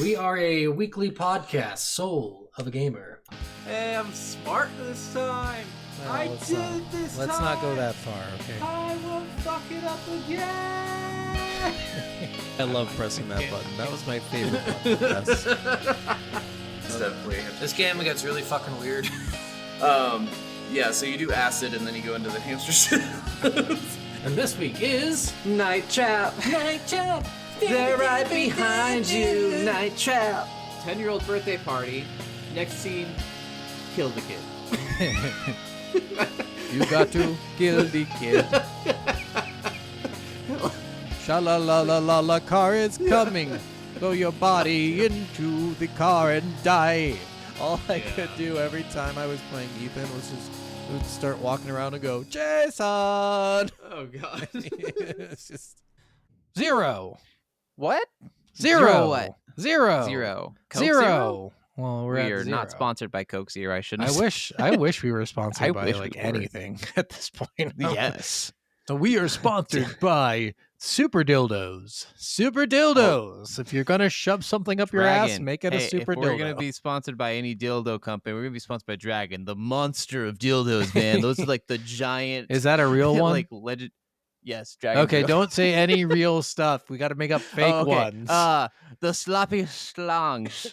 We are a weekly podcast, Soul of a Gamer. Hey, I'm smart this time. Let's not go that far, okay? I won't fuck it up again. I love pressing that button. That was my favorite button. Yes. It's definitely. This game gets really fucking weird. Yeah, so you do acid and then you go into the hamster shit. And this week is... Night Trap. Night Trap! They're right behind you. Night Trap. 10-year-old birthday party. Next scene, kill the kid. You got to kill the kid. Sha-la-la-la-la-la, car is coming. Throw your body into the car and die. All I could do every time I was playing Ethan was just would start walking around and go, Jason! Oh, God. It's just... Zero. What? Zero. What? Zero. Zero. Coke Zero. Well, we're We at are zero. not sponsored by Coke Zero. I shouldn't. I wish we were sponsored I by wish like we were. anything at this point. Yes. So we are sponsored by Super Dildos. Super Dildos. If you're gonna shove something up your ass, Dragon. make it a Hey, super if dildo. we're gonna be sponsored by any dildo company, we're gonna be sponsored by Dragon, the monster of dildos, man. Those are like the giant. Is that a real one? Like legend. Yes, Dragon. Okay, don't say any real stuff. We got to make up fake ones. The sloppy slongs.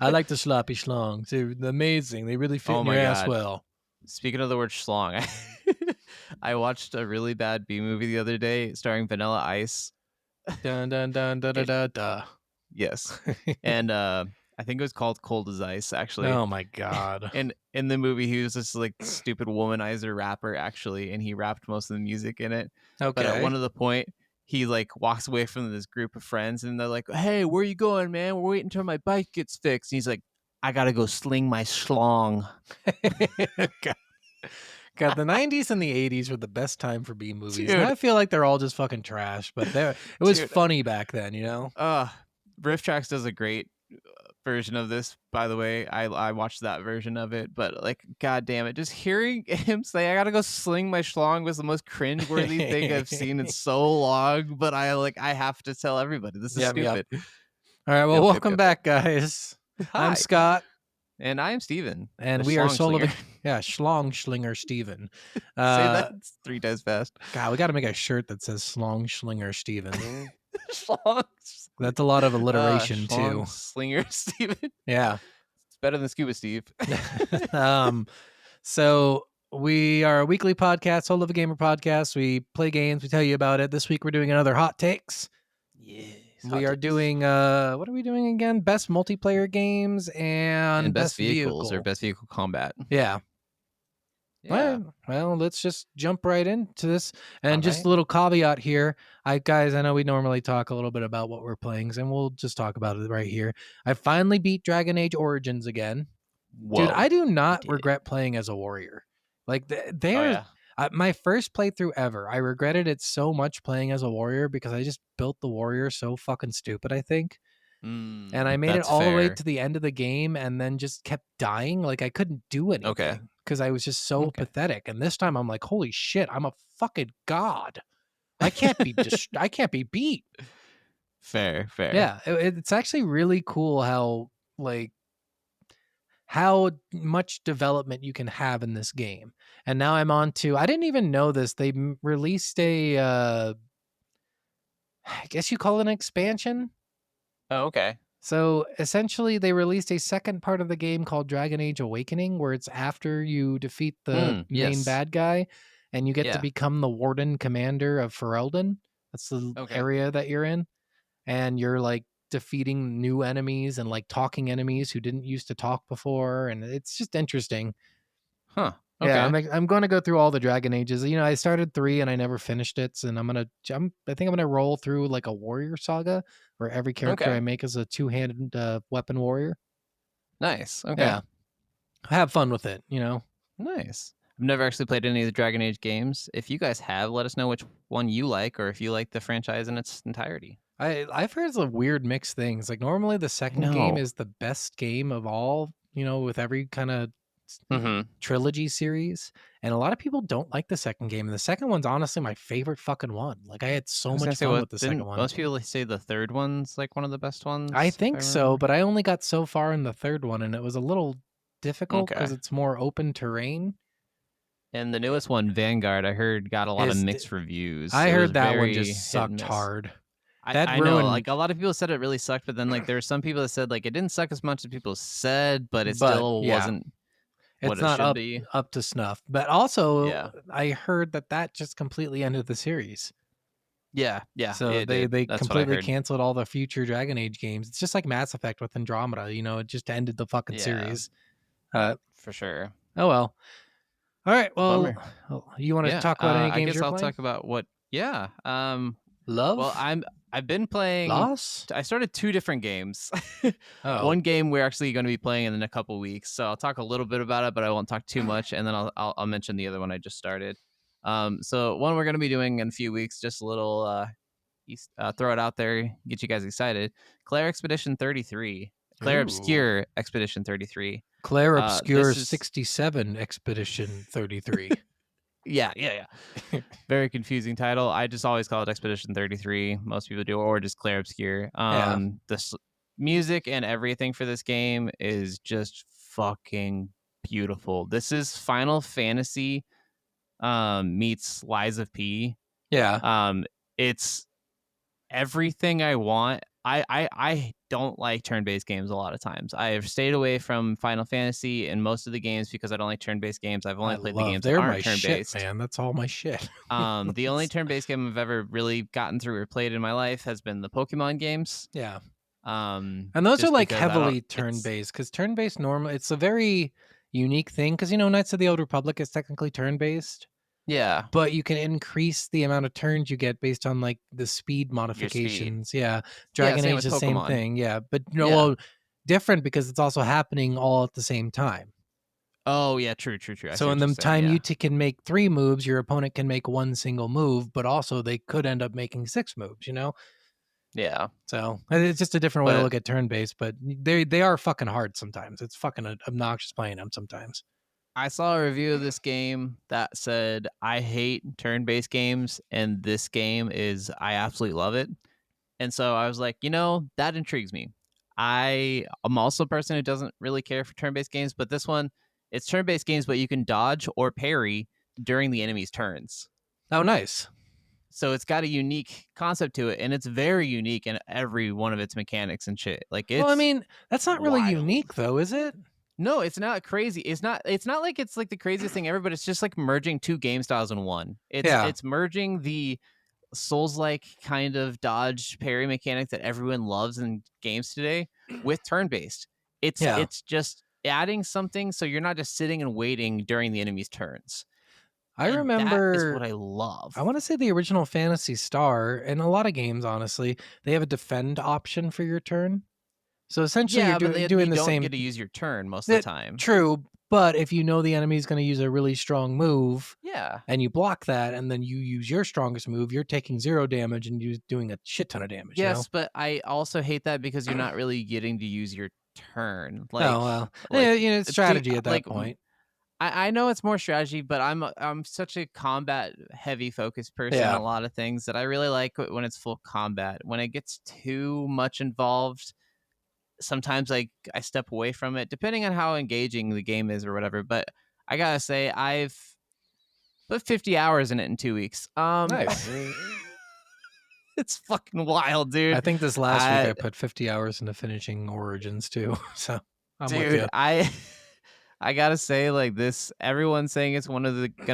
I like the sloppy schlongs. They're amazing. They really fit Oh in my your ass God. well. Speaking of the word schlong, I watched a really bad B movie the other day starring Vanilla Ice. Dun dun dun da da da da. Yes, and I think it was called Cold as Ice, actually. Oh my God. And in the movie, he was this like stupid womanizer rapper, actually, and he rapped most of the music in it. Okay. But at one of the point, he like walks away from this group of friends, and they're like, "Hey, where you going, man? We're waiting until my bike gets fixed." And he's like, "I gotta go sling my schlong." God, the 90s and the 80s were the best time for B movies. Dude. And I feel like they're all just fucking trash, but it was Dude. funny back then, you know? Riff Tracks does a great version of this, by the way. I watched that version of it, but like, god damn it, just hearing him say I gotta go sling my schlong was the most cringeworthy thing I've seen in so long. But I have to tell everybody this is Yep, yep. stupid. All right, well, Yep, welcome yep. back, guys. Hi. I'm Scott, And I am Steven. and the we are schlong Soul of a... slinger. Yeah, Schlong Schlinger Steven. Say that 3 times fast. God, we got to make a shirt that says Schlong Schlinger Steven. Schlong. That's a lot of alliteration, Schlong too. Slinger Steven. Yeah. It's better than Scuba Steve. So we are a weekly podcast, Soul of a Gamer podcast. We play games, we tell you about it. This week we're doing another Hot Takes. Yes. We are doing what are we doing again? Best multiplayer games and best vehicles vehicle. or best vehicle combat. Yeah. Yeah. Well, let's just jump right into this. And All just right. a little caveat here. I know we normally talk a little bit about what we're playing, and we'll just talk about it right here. I finally beat Dragon Age Origins again. Whoa. Dude, I do not did. regret playing as a warrior. Like, Oh, there's yeah. my first playthrough ever. I regretted it so much playing as a warrior because I just built the warrior so fucking stupid, I think. And I made it that's all the way fair. to the end of the game and then just kept dying. Like, I couldn't do anything. Okay. Because I was just so Okay. pathetic. And this time I'm like, holy shit, I'm a fucking god. I can't be I can't be beat. Fair. Yeah, it's actually really cool how much development you can have in this game. And now I'm on to, I didn't even know this. They released a, I guess you call it an expansion. Oh, okay. So essentially they released a second part of the game called Dragon Age Awakening, where it's after you defeat the main yes. bad guy and you get to Yeah. become the warden commander of Ferelden. That's the Okay. area that you're in. And you're like defeating new enemies and like talking enemies who didn't used to talk before. And it's just interesting. Huh. Okay. Yeah, I'm going to go through all the Dragon Ages. You know, I started 3 and I never finished it, and I think I'm gonna roll through like a warrior saga where every character Okay. I make is a 2-handed weapon warrior. Nice. Okay. Yeah, have fun with it. You know, Nice. I've never actually played any of the Dragon Age games. If you guys have, let us know which one you like, or if you like the franchise in its entirety. I've heard some weird mixed things. Like normally the second game know. is the best game of all. You know, with every kind of trilogy series, and a lot of people don't like the second game. And the second one's honestly my favorite fucking one. Like I had so much fun with the second one. Most people say the third one's like one of the best ones. I if think so, remember. but I only got so far in the third one, and it was a little difficult because Okay. it's more open terrain. And the newest one, Vanguard, I heard got a lot of Is- mixed reviews. I It heard was that one very just hit and sucked miss. hard. I That know, ruined- like a lot of people said it really sucked, but then like there were some people that said like it didn't suck as much as people said, but it But, still yeah. wasn't It's what it not should up be. up to snuff. But also, Yeah. I heard that just completely ended the series. Yeah. So it they did. That's what I completely heard. canceled all the future Dragon Age games. It's just like Mass Effect with Andromeda. You know, it just ended the fucking Yeah. series. For sure. Oh well. All right. Well, Bummer. you want to Yeah, talk about any I games guess you're I'll playing? talk about what. Yeah. Love. Well, I've been playing. Lost. I started 2 different games. Oh. One game we're actually going to be playing in a couple weeks, so I'll talk a little bit about it, but I won't talk too much, and then I'll mention the other one I just started. So one we're going to be doing in a few weeks, just a little throw it out there, get you guys excited. Claire Expedition 33, Claire Ooh. Obscure Expedition 33. Claire this Obscure is- 67 Expedition 33. Yeah. Very confusing title. I just always call it Expedition 33. Most people do, or just Claire Obscure. The music and everything for this game is just fucking beautiful. This is Final Fantasy meets Lies of P. Yeah. It's everything I want. I don't like turn-based games a lot of times. I have stayed away from Final Fantasy and most of the games because I don't like turn-based games. I've only played the games that They're aren't my shit, turn-based. man. That's all my shit. The only turn-based game I've ever really gotten through or played in my life has been the Pokemon games. Yeah. And And those are like heavily turn-based because turn-based normal. It's a very unique thing because Knights of the Old Republic is technically turn-based, Yeah, but you can increase the amount of turns you get based on like the speed modifications. Yeah, Dragon same Age with the same Pokemon. thing. Yeah, but Yeah. well, different because it's also happening all at the same time. Oh yeah, true. I see So what in you're the saying, time yeah. you can make 3 moves, your opponent can make 1 single move, but also they could end up making 6 moves. Yeah. So it's just a different way to But- look at turn-based, but they are fucking hard sometimes. It's fucking obnoxious playing them sometimes. I saw a review of this game that said I hate turn-based games, and this game I absolutely love it. And so I was like, that intrigues me. I'm also a person who doesn't really care for turn-based games, but this one, it's turn-based games, but you can dodge or parry during the enemy's turns. Oh, nice. So it's got a unique concept to it, and it's very unique in every one of its mechanics and shit. Like, it's Well, I mean, that's not really wild. unique though, is it? no, it's not crazy. It's not like it's like the craziest thing ever, but it's just like merging 2 game styles in one. It's merging the Souls-like kind of dodge parry mechanic that everyone loves in games today with turn-based. It's just adding something so you're not just sitting and waiting during the enemy's turns. I And remember that is what I love. I want to say the original Phantasy Star, and a lot of games, honestly, they have a defend option for your turn. So essentially, yeah, you're but doing you the don't same. get to use your turn most of the time. True, but if you know the enemy is going to use a really strong move, Yeah. and you block that, and then you use your strongest move, you're taking 0 damage and you're doing a shit ton of damage. Yes, but I also hate that because you're not really getting to use your turn. Oh well, yeah, it's strategy at that like, point. I know it's more strategy, but I'm such a combat heavy focused person Yeah. in a lot of things that I really like when it's full combat. When it gets too much involved, sometimes I step away from it, depending on how engaging the game is or whatever. But I gotta say, I've put 50 hours in it in 2 weeks. Nice. It's fucking wild, dude. I think this last week I put 50 hours into finishing Origins too. So I'm with Dude, you. I gotta say, like, this, everyone's saying it's gonna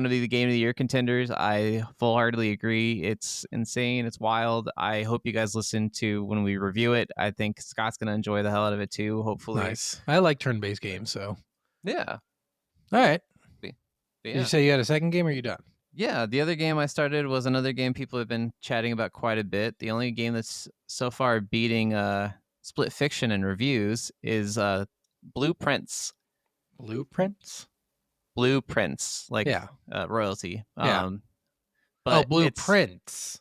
be the game of the year contenders. I full-heartedly agree. It's insane. It's wild. I hope you guys listen to when we review it. I think Scott's gonna enjoy the hell out of it too. Hopefully, Nice. I like turn-based games, so yeah. all right. But Did yeah. you say you had a second game, or are you done? Yeah, the other game I started was another game people have been chatting about quite a bit. The only game that's so far beating Split Fiction in reviews is Blueprints. Blueprints, like Yeah. royalty. Yeah. But Oh, it's- Blueprints.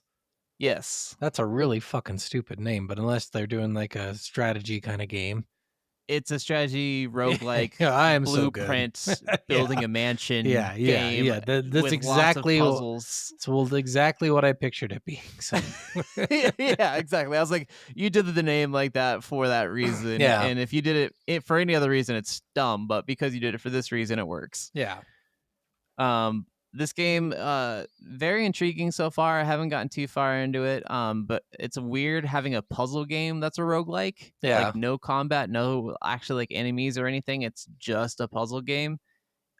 Yes. That's a really fucking stupid name, but unless they're doing like a strategy kind of game. it's a strategy roguelike Yeah, I am so good. blueprint building a mansion game That's with exactly lots of puzzles. exactly what I pictured it being. So. Yeah, exactly. I was like, you did the name like that for that reason. Yeah. And if you did it for any other reason, it's dumb. But because you did it for this reason, it works. Yeah. This game, very intriguing so far. I haven't gotten too far into it. But it's weird having a puzzle game that's a roguelike. Yeah. Like no combat, no actually like enemies or anything. It's just a puzzle game.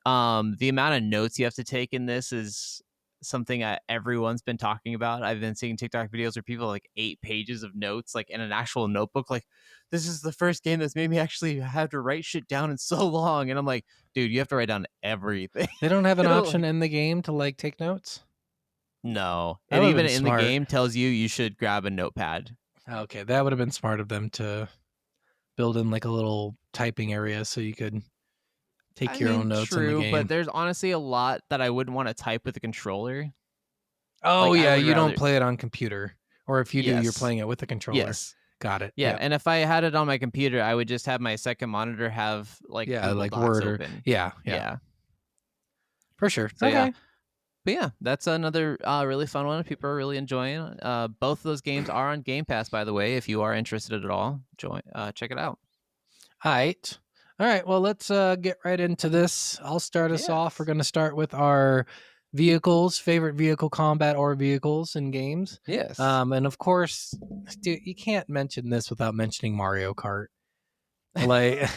The amount of notes you have to take in this is something everyone's been talking about. I've been seeing TikTok videos where people have like 8 pages of notes, like in an actual notebook. Like, this is the first game that's made me actually have to write shit down in so long. And I'm like, dude, you have to write down everything. They don't have an option in the game to like take notes? No. That And would've even been in smart. the game tells you should grab a notepad. Okay, that would have been smart of them to build in like a little typing area so you could take your own notes true, in the game. But there's honestly a lot that I wouldn't want to type with a controller. Oh, like, I yeah, would you don't rather- play it on computer. Or if you do, you're Yes. playing it with a controller. Yes. Got it. Yeah, Yep. and if I had it on my computer, I would just have my second monitor have like Yeah, Google like Docs Word or open. yeah. For sure. So, Okay. yeah. But yeah, that's another really fun one. People are really enjoying. Both of those games are on Game Pass, by the way. If you are interested at all, check it out. All right. Well, let's get right into this. I'll start us off. We're Yes. going to start with our vehicles, favorite vehicle combat or vehicles in games. Yes. And of course, dude, you can't mention this without mentioning Mario Kart. Like,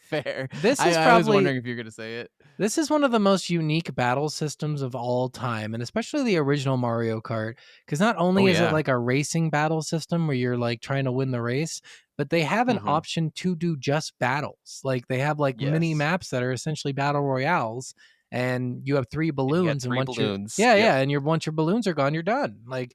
Fair. this is I was probably- wondering if you're gonna say it. this is one of the most unique battle systems of all time, and especially the original Mario Kart, because not only is it yeah. like a racing battle system where you're like trying to win the race, but they have an Mhm. option to do just battles. Like they have like mini Yes. maps that are essentially battle royales, and you have 3 balloons, and three once balloons. yeah, Yep. yeah, and once your balloons are gone, you're done. Like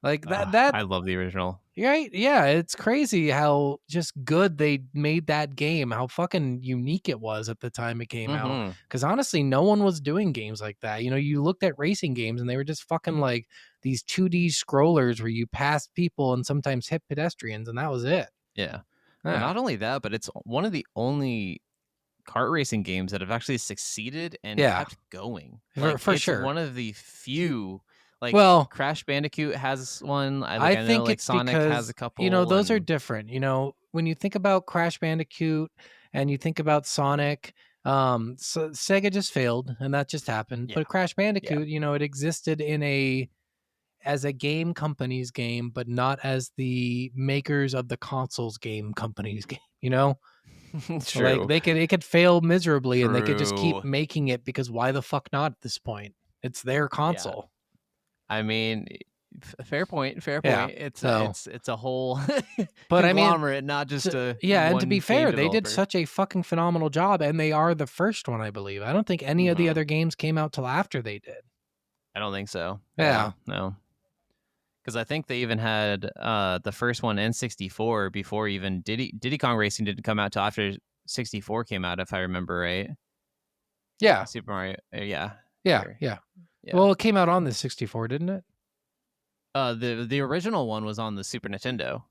that I love the original. right? Yeah, it's crazy how just good they made that game, how fucking unique it was at the time it came out. Mhm. Because honestly, no one was doing games like that. You know, you looked at racing games and they were just fucking like these 2D scrollers where you passed people and sometimes hit pedestrians, and that was it. Yeah. Well, Yeah. not only that, but it's one of the only kart racing games that have actually succeeded and Yeah. kept going. For it's sure. one of the few. Like, Well, Crash Bandicoot has one. I know, think like it's Sonic because has a couple. you know those are and- different. You know, when you think about Crash Bandicoot and you think about Sonic, so Sega just failed, and that just happened. Yeah. But Crash Bandicoot, you know, it existed as a game company's game, but not as the makers of the consoles game company's game. You know, So, True. like it could fail miserably, and they could just keep True. making it because why the fuck not at this point? It's their console. I mean, fair point. Fair Yeah, point. It's so- it's a whole But I mean, conglomerate, not just a yeah, and to one be game fair, they did developer. such a fucking phenomenal job, and they are the first one, I believe. I don't think any of the Mhm. other games came out till after they did. I don't think so. Yeah. No. Because I think they even had the first one N64 before even Diddy Kong Racing didn't come out till after 64 came out, if I remember right. Yeah, Super Mario. Yeah. yeah, Sure. yeah. Yeah. Well, it came out on the 64, didn't it? The original one was on the Super Nintendo.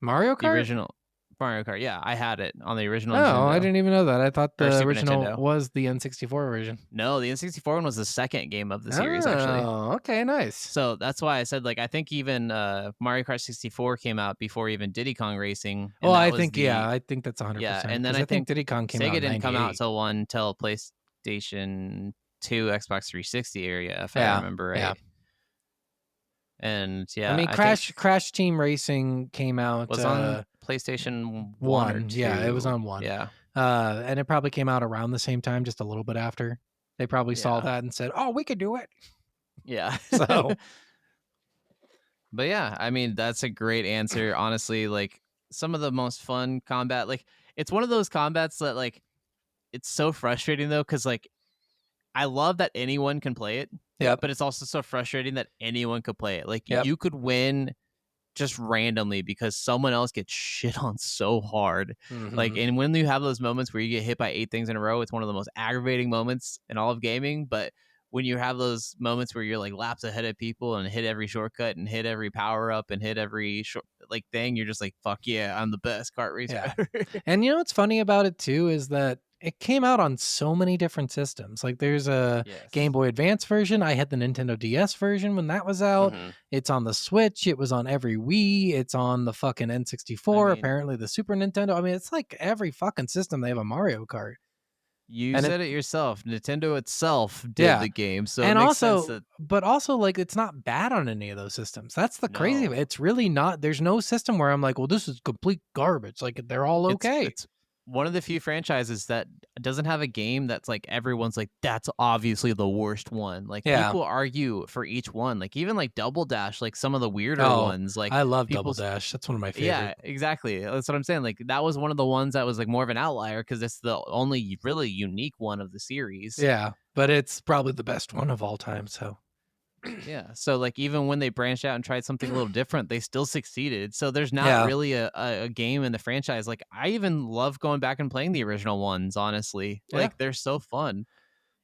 Mario The Kart. original Mario Kart. Yeah, I had it on the original. Oh, Nintendo. I didn't even know that. I thought Or the Super original Nintendo. was the N64 version. No, the N64 one was the second game of the series, actually. Oh, okay, nice. So that's why I said, like, I think even Mario Kart 64 came out before even Diddy Kong Racing. and Well, that I was think the- I think that's 100%. Yeah, and then 'cause I think Diddy Kong came out. Sega in didn't come out 98. till PlayStation 2, Xbox 360 area, if Yeah, I remember right. yeah. And yeah, I mean, think Crash Team Racing came out was on PlayStation 1 or one. 2. Yeah, it was on one. Yeah. And it probably came out around the same time, just a little bit after. They probably saw Yeah. that and said, "Oh, we could do it." Yeah. So- But yeah, I mean, that's a great answer. Honestly, like some of the most fun combat, like it's one of those combats that like it's so frustrating though, because like I love that anyone can play it. Yep. But it's also so frustrating that anyone could play it. Like Yep. you could win just randomly because someone else gets shit on so hard. Like, Mhm. and when you have those moments where you get hit by 8 things in a row, it's one of the most aggravating moments in all of gaming. But when you have those moments where you're like laps ahead of people and hit every shortcut and hit every power up and hit every like thing, you're just like, fuck yeah, I'm the best kart racer Yeah. ever. And you know what's funny about it too is that it came out on so many different systems. Like there's a Yes. Game Boy Advance version. I had the Nintendo DS version when that was out. Mhm. It's on the Switch. It was on every Wii. It's on the fucking N64. I mean- apparently the Super Nintendo. I mean, it's like every fucking system they have a Mario Kart. You And said it yourself. Nintendo itself did Yeah. the game, so And it makes also, sense that but also like it's not bad on any of those systems. That's the crazy. No. It's really not. There's no system where I'm like, well, this is complete garbage. Like they're all okay. It's one of the few franchises that doesn't have a game that's like everyone's like, that's obviously the worst one. Like Yeah. people argue for each one. Like even like Double Dash, like some of the weirder Oh, ones. Like I love Double people's- Dash. That's one of my favorite. yeah, exactly. That's what I'm saying. Like that was one of the ones that was like more of an outlier because it's the only really unique one of the series. Yeah, but it's probably the best one of all time. So Yeah. So like even when they branched out and tried something a little different, they still succeeded. So there's not Yeah. really a game in the franchise. Like I even love going back and playing the original ones, honestly. Yeah. Like they're so fun.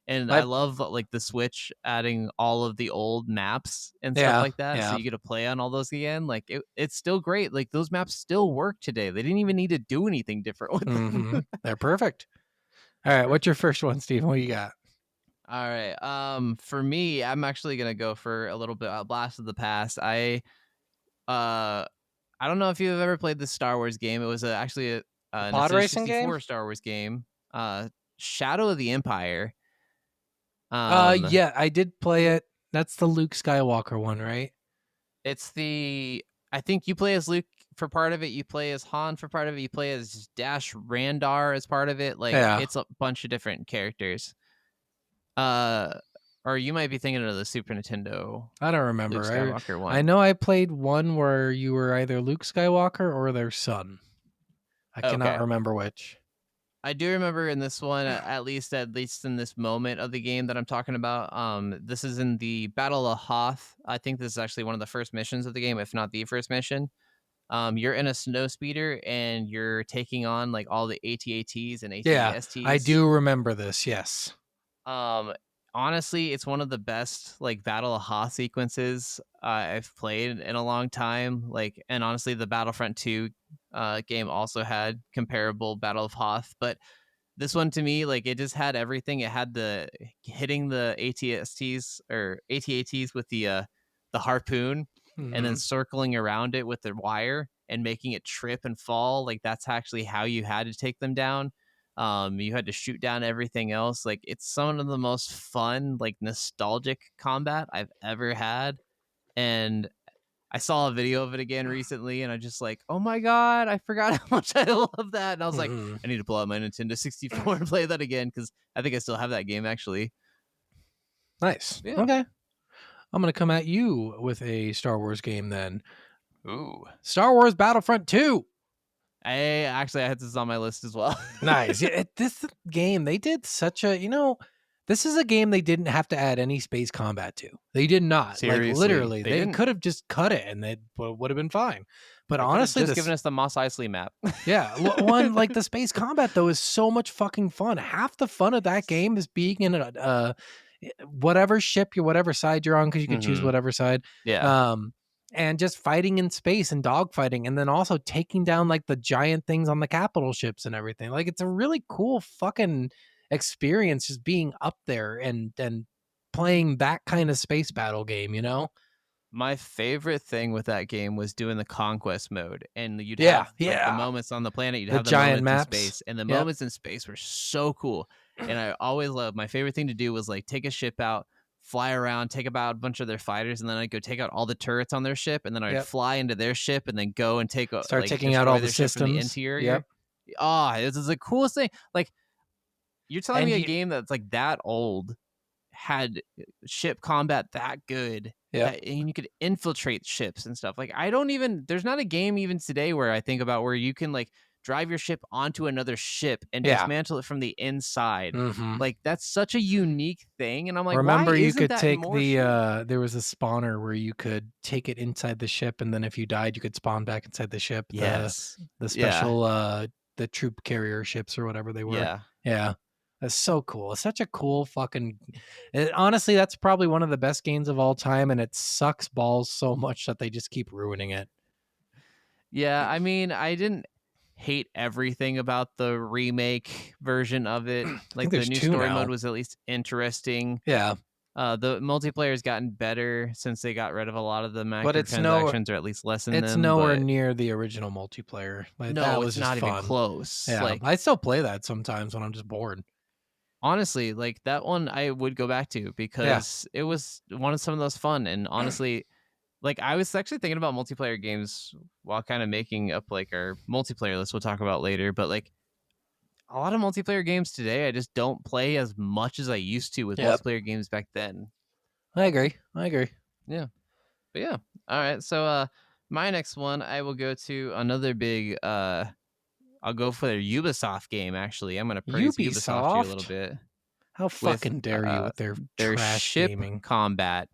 And I- I love like the Switch adding all of the old maps and Yeah, stuff like that. yeah. So you get to play on all those again. Like it's still great. Like those maps still work today. They didn't even need to do anything different with them. mhm, they're perfect. All right, what's your first one, Stephen? What you got? All right. For me, I'm actually gonna go for a little bit a blast of the past. I don't know if you've ever played the Star Wars game. It was actually a pod Nintendo racing game? 64 Star Wars game. Shadow of the Empire. Yeah, I did play it. That's the Luke Skywalker one, right? It's I think you play as Luke for part of it. You play as Han for part of it. You play as Dash Randar as part of it. Like Yeah. it's a bunch of different characters. Or you might be thinking of the Super Nintendo I don't remember. Luke Skywalker one. I know I played one where you were either Luke Skywalker or their son. I cannot Okay. remember which. I do remember in this one, at least in this moment of the game that I'm talking about. This is in the Battle of Hoth. I think this is actually one of the first missions of the game, if not the first mission. You're in a snow speeder and you're taking on like all the AT-ATs and Yeah, AT-STs. I do remember this. Yes. Honestly, it's one of the best like Battle of Hoth sequences I've played in a long time. Like, and honestly, the Battlefront 2 game also had comparable Battle of Hoth, but this one to me, like, it just had everything. It had the hitting the AT-STs or AT-ATs with the harpoon, and then Mhm. circling around it with the wire and making it trip and fall. Like that's actually how you had to take them down. You had to shoot down everything else. Like it's some of the most fun, like nostalgic combat I've ever had. And I saw a video of it again recently, and I just like, oh my god, I forgot how much I love that. And I was like, Mhm. I need to pull out my Nintendo 64 and play that again because I think I still have that game actually. Nice. Yeah. Okay. I'm going to come at you with a Star Wars game then. Ooh. Star Wars Battlefront 2. I had this on my list as well. Nice. Yeah, this game, they did such a, this is a game they didn't have to add any space combat to. They did not. Seriously, Like literally, they they didn't. could have just cut it and it would have been fine. But They could've honestly, just this, given us the Mos Eisley map. yeah, one like the space combat though is so much fucking fun. Half the fun of that game is being in a whatever ship, whatever side you're on, because you can choose Mhm. whatever side. Yeah. And just fighting in space and dogfighting, and then also taking down like the giant things on the capital ships and everything. Like it's a really cool fucking experience just being up there and playing that kind of space battle game, My favorite thing with that game was doing the conquest mode, and you'd Yeah, have like, yeah. the moments on the planet, you'd The have the giant moments maps. in space, and the Yep. moments in space were so cool. And I always loved. My favorite thing to do was like take a ship out, fly around, take about a bunch of their fighters, and then I'd go take out all the turrets on their ship, and then I'd Yep. fly into their ship, and then go and Start taking out all the their ship from the systems. interior. Oh, this is the coolest thing. Like you're telling And me a you- game that's like that old had ship combat that good. Yep. And you could infiltrate ships and stuff. Like there's not a game even today where I think about where you can like drive your ship onto another ship and Yeah. dismantle it from the inside. Mhm. Like that's such a unique thing. And I'm like, Remember, why you isn't could that take more the shit? there was a spawner where you could take it inside the ship, and then if you died, you could spawn back inside the ship. Yes. The Yeah. special the troop carrier ships or whatever they were. Yeah. Yeah. That's so cool. It's such a cool fucking. Honestly, that's probably one of the best games of all time, and it sucks balls so much that they just keep ruining it. Yeah, I mean, I didn't hate everything about the remake version of it. Like the there's new 2 story now. mode was at least interesting. Yeah, The multiplayer has gotten better since they got rid of a lot of the But it's no- microtransactions, or at least lessened it's them. nowhere but near the original multiplayer. Like, that no, was it's just not fun. even close. Yeah, Like I still play that sometimes when I'm just bored. honestly, like that one I would go back to because it was one of some of those fun. And honestly, like I was actually thinking about multiplayer games while kind of making up like our multiplayer list we'll talk about later. But like a lot of multiplayer games today, I just don't play as much as I used to with Yep. multiplayer games back then. I agree. But yeah. All right. So my next one, I will go to another big I'll go for their Ubisoft game actually. I'm gonna praise Ubisoft here a little Ubisoft? bit. How fucking dare you with their trash ship gaming? combat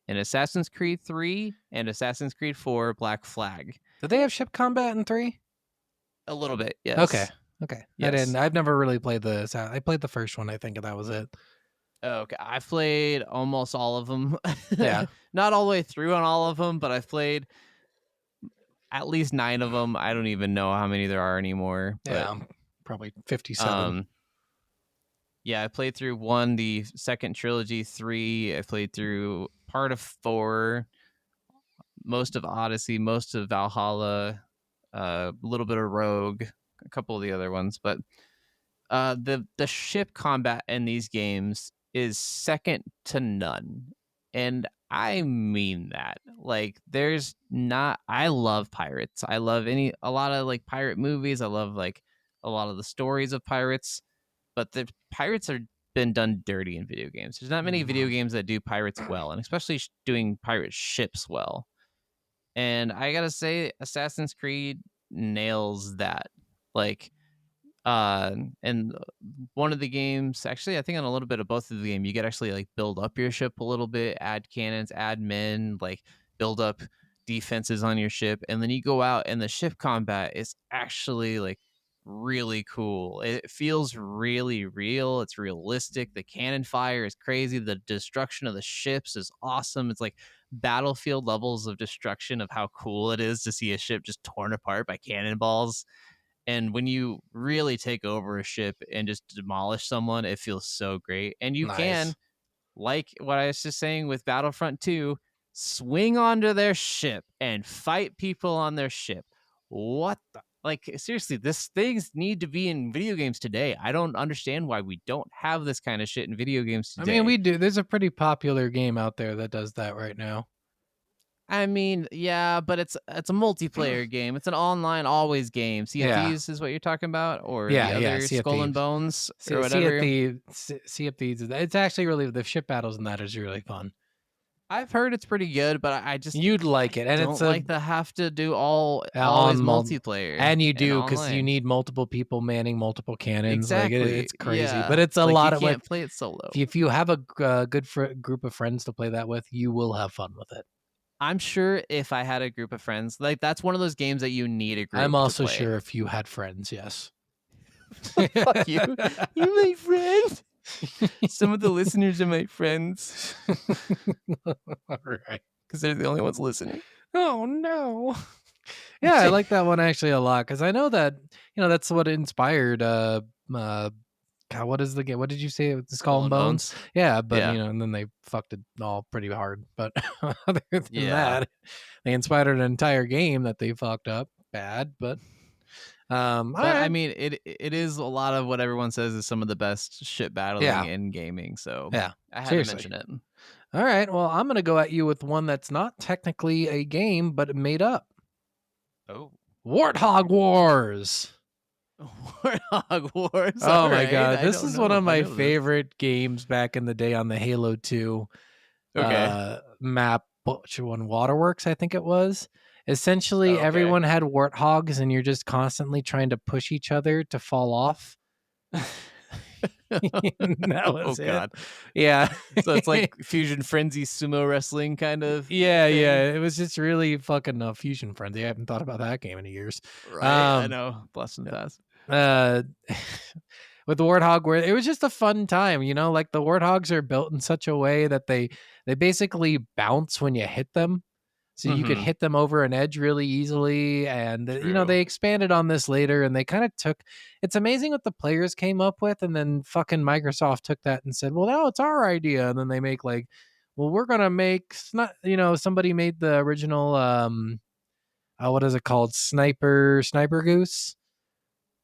in Assassin's Creed 3 and Assassin's Creed 4 Black Flag. Did they have ship combat in 3? A little bit, yes. Okay. Yes. I've never really played this. I played the first one, I think, and that was it. Okay, I've played almost all of them. Yeah. Not all the way through on all of them, but I've played at least 9 of them. I don't even know how many there are anymore. Yeah, probably 57. Yeah, I played through 1, the second trilogy, 3. I played through part of 4, most of Odyssey, most of Valhalla, a little bit of Rogue, a couple of the other ones. But the ship combat in these games is second to none. And I mean that. Like, there's not. I love pirates. I love a lot of like pirate movies. I love like a lot of the stories of pirates. But the pirates are been done dirty in video games. There's not many video games that do pirates well, and especially doing pirate ships well. And I gotta say, Assassin's Creed nails that. Like, and one of the games, actually, I think on a little bit of both of the game, you get actually like build up your ship a little bit, add cannons, add men, like build up defenses on your ship, and then you go out and the ship combat is actually like really cool. It feels really real. It's realistic. The cannon fire is crazy. The destruction of the ships is awesome. It's like Battlefield levels of destruction of how cool it is to see a ship just torn apart by cannonballs. And when you really take over a ship and just demolish someone, it feels so great. And you can, like what I was just saying with Battlefront 2, swing onto their ship and fight people on their ship. What the? Like, seriously, these things need to be in video games today. I don't understand why we don't have this kind of shit in video games today. I mean, we do. There's a pretty popular game out there that does that right now. I mean, yeah, but it's a multiplayer game. It's an online always game. Sea of Thieves is what you're talking about, or the other Skull and Bones or whatever. Sea of Thieves. It's actually really, the ship battles in that is really fun. I've heard it's pretty good, but I just you'd like it, and don't it's like to have to do always multiplayer, and you do because you need multiple people manning multiple cannons. Exactly, like it's crazy, yeah. but it's a lot you of. Can't play it solo. If you have a good group of friends to play that with, you will have fun with it. I'm sure if I had a group of friends, like that's one of those games that you need a group. I'm also to play. sure if you had friends, yes. Fuck you, you my friend. Some of the listeners are my friends. All right. Because they're the only ones listening. Oh, no. Yeah, I like that one actually a lot because I know that, that's what inspired, God, what is the game? What did you say? It's Skull and Bones? Yeah, but, and then they fucked it all pretty hard. But other than that, they inspired an entire game that they fucked up bad, but... I mean, it is a lot of what everyone says is some of the best ship battling in gaming. So yeah, I had to mention it. All right, well, I'm gonna go at you with one that's not technically a game, but made up. Oh, Warthog Wars. Warthog Wars. Oh my god, this is one of my favorite games back in the day on the Halo 2 map. Which one? Waterworks, I think it was. Essentially, everyone had warthogs, and you're just constantly trying to push each other to fall off. That was it. Yeah. So it's like Fusion Frenzy sumo wrestling kind of. Yeah, thing. Yeah. It was just really fucking Fusion Frenzy. I haven't thought about that game in years. Right. I know. Bless and pass. with the Warthog, where it was just a fun time, you know, like the Warthogs are built in such a way that they basically bounce when you hit them. So you could Mhm. hit them over an edge really easily. And, you know, True. they expanded on this later and they kind of took, it's amazing what the players came up with. And then fucking Microsoft took that and said, well, no, it's our idea. And then they make like, well, we're going to make, you know, somebody made the original, what is it called? Sniper Goose.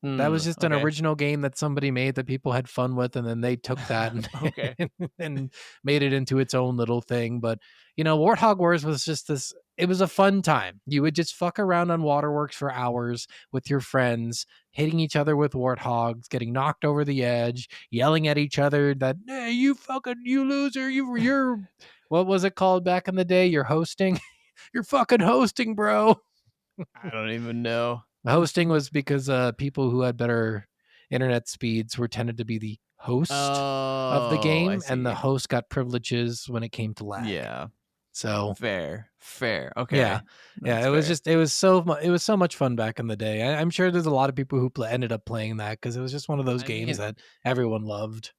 That was just an Okay. original game that somebody made that people had fun with, and then they took that and, Okay. and made it into its own little thing. But, you know, Warthog Wars was just this, it was a fun time. You would just fuck around on Waterworks for hours with your friends, hitting each other with warthogs, getting knocked over the edge, yelling at each other that, hey, you loser, you're, what was it called back in the day? You're hosting? You're fucking hosting, bro. I don't even know. Hosting was because people who had better internet speeds were tended to be the host of the Oh, I game, and the see. host got privileges when it came to lag. Yeah. So Fair. Okay. yeah, That's it was fair. just it was so much fun back in the day. I'm sure there's a lot of people who ended up playing that because it was just one of those I games mean, that everyone loved.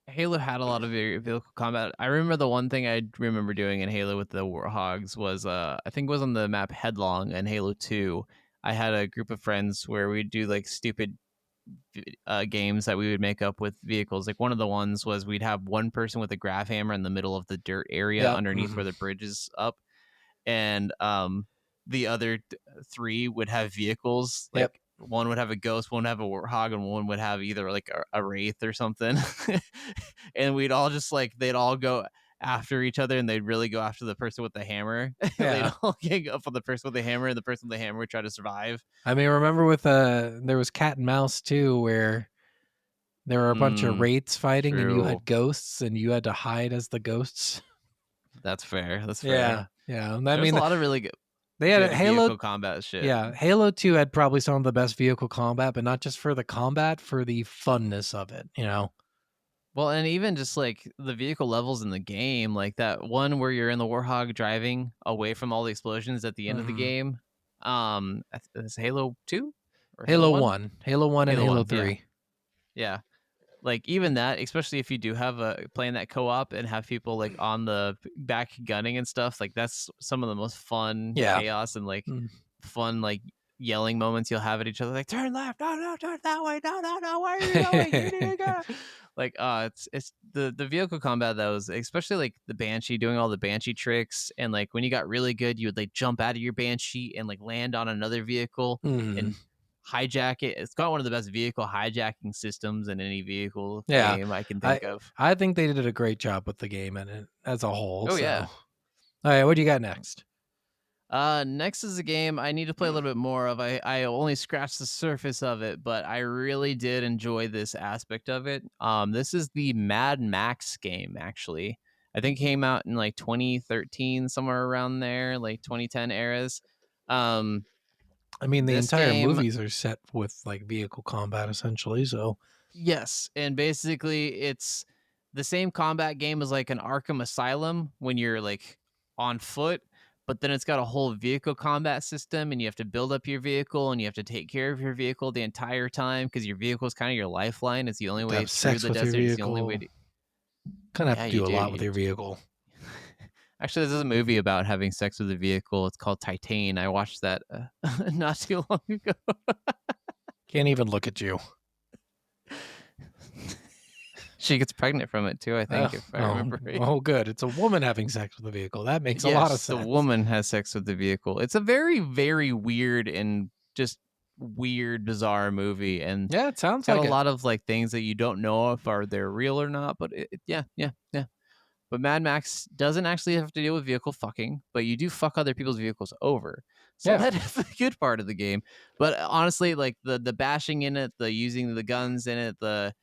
Halo had a lot of vehicle combat. I remember the one thing I remember doing in Halo with the Warthogs was I think it was on the map Headlong in Halo 2. I had a group of friends where we'd do like stupid games that we would make up with vehicles. Like one of the ones was we'd have one person with a graph hammer in the middle of the dirt area Yep. underneath where the bridge is up, and the other three would have vehicles. Like Yep. one would have a ghost, one would have a warthog, and one would have either like a wraith or something. And we'd all just like they'd all go after each other, and they'd really go after the person with the hammer. They'd Yeah. all gang up on the person with the hammer, and the person with the hammer would try to survive. I mean, remember with there was Cat and Mouse too, where there were a bunch of wraiths fighting, and you True. had ghosts, and you had to hide as the ghosts. That's fair. That's Yeah, fair. yeah. I There's mean, a lot of really good, they had a good Halo. vehicle combat shit. Yeah, Halo 2 had probably some of the best vehicle combat, but not just for the combat, for the funness of it, you know? Well, and even just like the vehicle levels in the game, like that one where you're in the Warthog driving away from all the explosions at the end of the Mhm. game. It's Halo 2 or Halo 1? 1. Halo 1 and Halo Halo 1, yeah. 3. Yeah. Like even that, especially if you do have playing that co-op and have people like on the back gunning and stuff, like that's some of the most fun Yeah. chaos and like Mm. fun like yelling moments you'll have at each other, like turn left, no, turn that way, no, where are you going? You need to go. Like it's the vehicle combat that was, especially like the Banshee doing all the Banshee tricks, and like when you got really good, you would like jump out of your Banshee and like land on another vehicle Mhm. and hijack it. It's got one of the best vehicle hijacking systems in any vehicle Yeah. game I can think of. I think they did a great job with the game and it as a whole. Oh So. yeah. All right, what do you got next? Next is a game I need to play a little bit more of. I only scratched the surface of it, but I really did enjoy this aspect of it. This is the Mad Max game, actually. I think it came out in like 2013, somewhere around there, like 2010 eras. I mean, the This entire game, movies are set with like vehicle combat essentially, so yes, and basically it's the same combat game as like an Arkham Asylum when you're like on foot, but then it's got a whole vehicle combat system, and you have to build up your vehicle and you have to take care of your vehicle the entire time because your vehicle is kind of your lifeline. It's the only to way have through sex the with your desert. It's the only way vehicle. to. Kind of Yeah, have to you do a do. lot with your vehicle. Actually, there's a movie about having sex with a vehicle. It's called Titan. I watched that not too long ago. Can't even look at you. She gets pregnant from it too, I think, if I remember right. Oh, good. It's a woman having sex with a vehicle. That makes a lot of Yes, sense. the woman has sex with the vehicle. It's a very, very weird and just weird, bizarre movie, and Yeah, it sounds it's got like a it. lot of like things that you don't know if are they're real or not. But yeah. But Mad Max doesn't actually have to deal with vehicle fucking, but you do fuck other people's vehicles over. So Yeah. that is the good part of the game. But honestly, like the bashing in it, the using the guns in it, the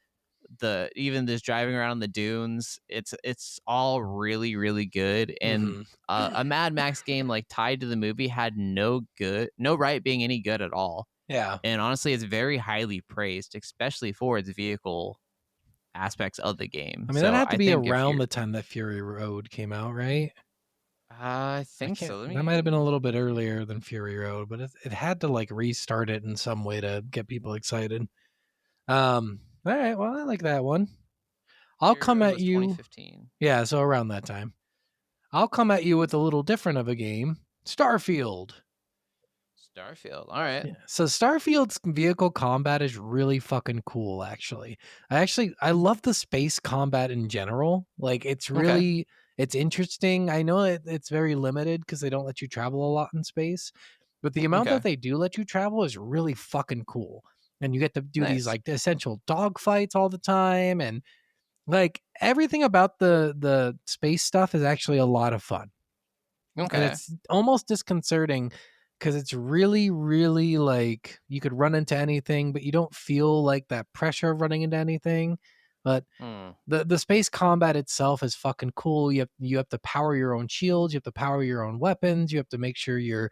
even this driving around the dunes, it's all really, really good. And Mhm. a Mad Max game like tied to the movie had no right being any good at all. Yeah. And honestly, it's very highly praised, especially for its vehicle aspects of the game. I mean, So that had to I be think if around you're, the time that Fury Road came out, right? I think can't. so. That might have been a little bit earlier than Fury Road, but it had to like restart it in some way to get people excited. All right, well, I like that one. I'll Year come at was you. 2015. Yeah, so around that time. I'll come at you with a little different of a game. Starfield. Starfield. All right. Yeah. So Starfield's vehicle combat is really fucking cool, actually. I love the space combat in general. Like it's Okay. really it's interesting. I know it's very limited because they don't let you travel a lot in space, but the amount Okay. that they do let you travel is really fucking cool. And you get to do these Nice. like essential dog fights all the time, and like everything about the space stuff is actually a lot of fun. And Okay. it's almost disconcerting because it's really, really like you could run into anything, but you don't feel like that pressure of running into anything. But Hmm. the space combat itself is fucking cool. You have to power your own shields, you have to power your own weapons, you have to make sure you're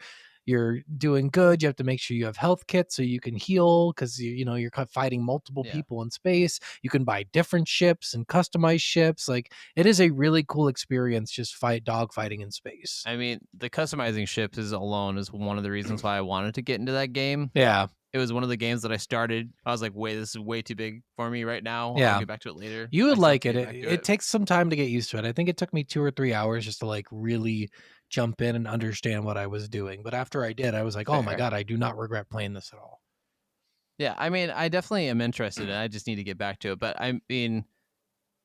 doing good. You have to make sure you have health kits so you can heal because you're fighting multiple Yeah. people in space. You can buy different ships and customize ships. Like it is a really cool experience just dog fighting in space. I mean, the customizing ships alone is one of the reasons why I wanted to get into that game. Yeah. It was one of the games that I started. I was like, wait, this is way too big for me right now. Yeah. I'll get back to it later. You would I still have like to it. get It, back to it takes some time to get used to it. I think it took me 2 or 3 hours just to like really jump in and understand what I was doing. But after I did, I was like, oh my Fair. God, I do not regret playing this at all. Yeah, I mean, I definitely am interested, and I just need to get back to it. But I mean,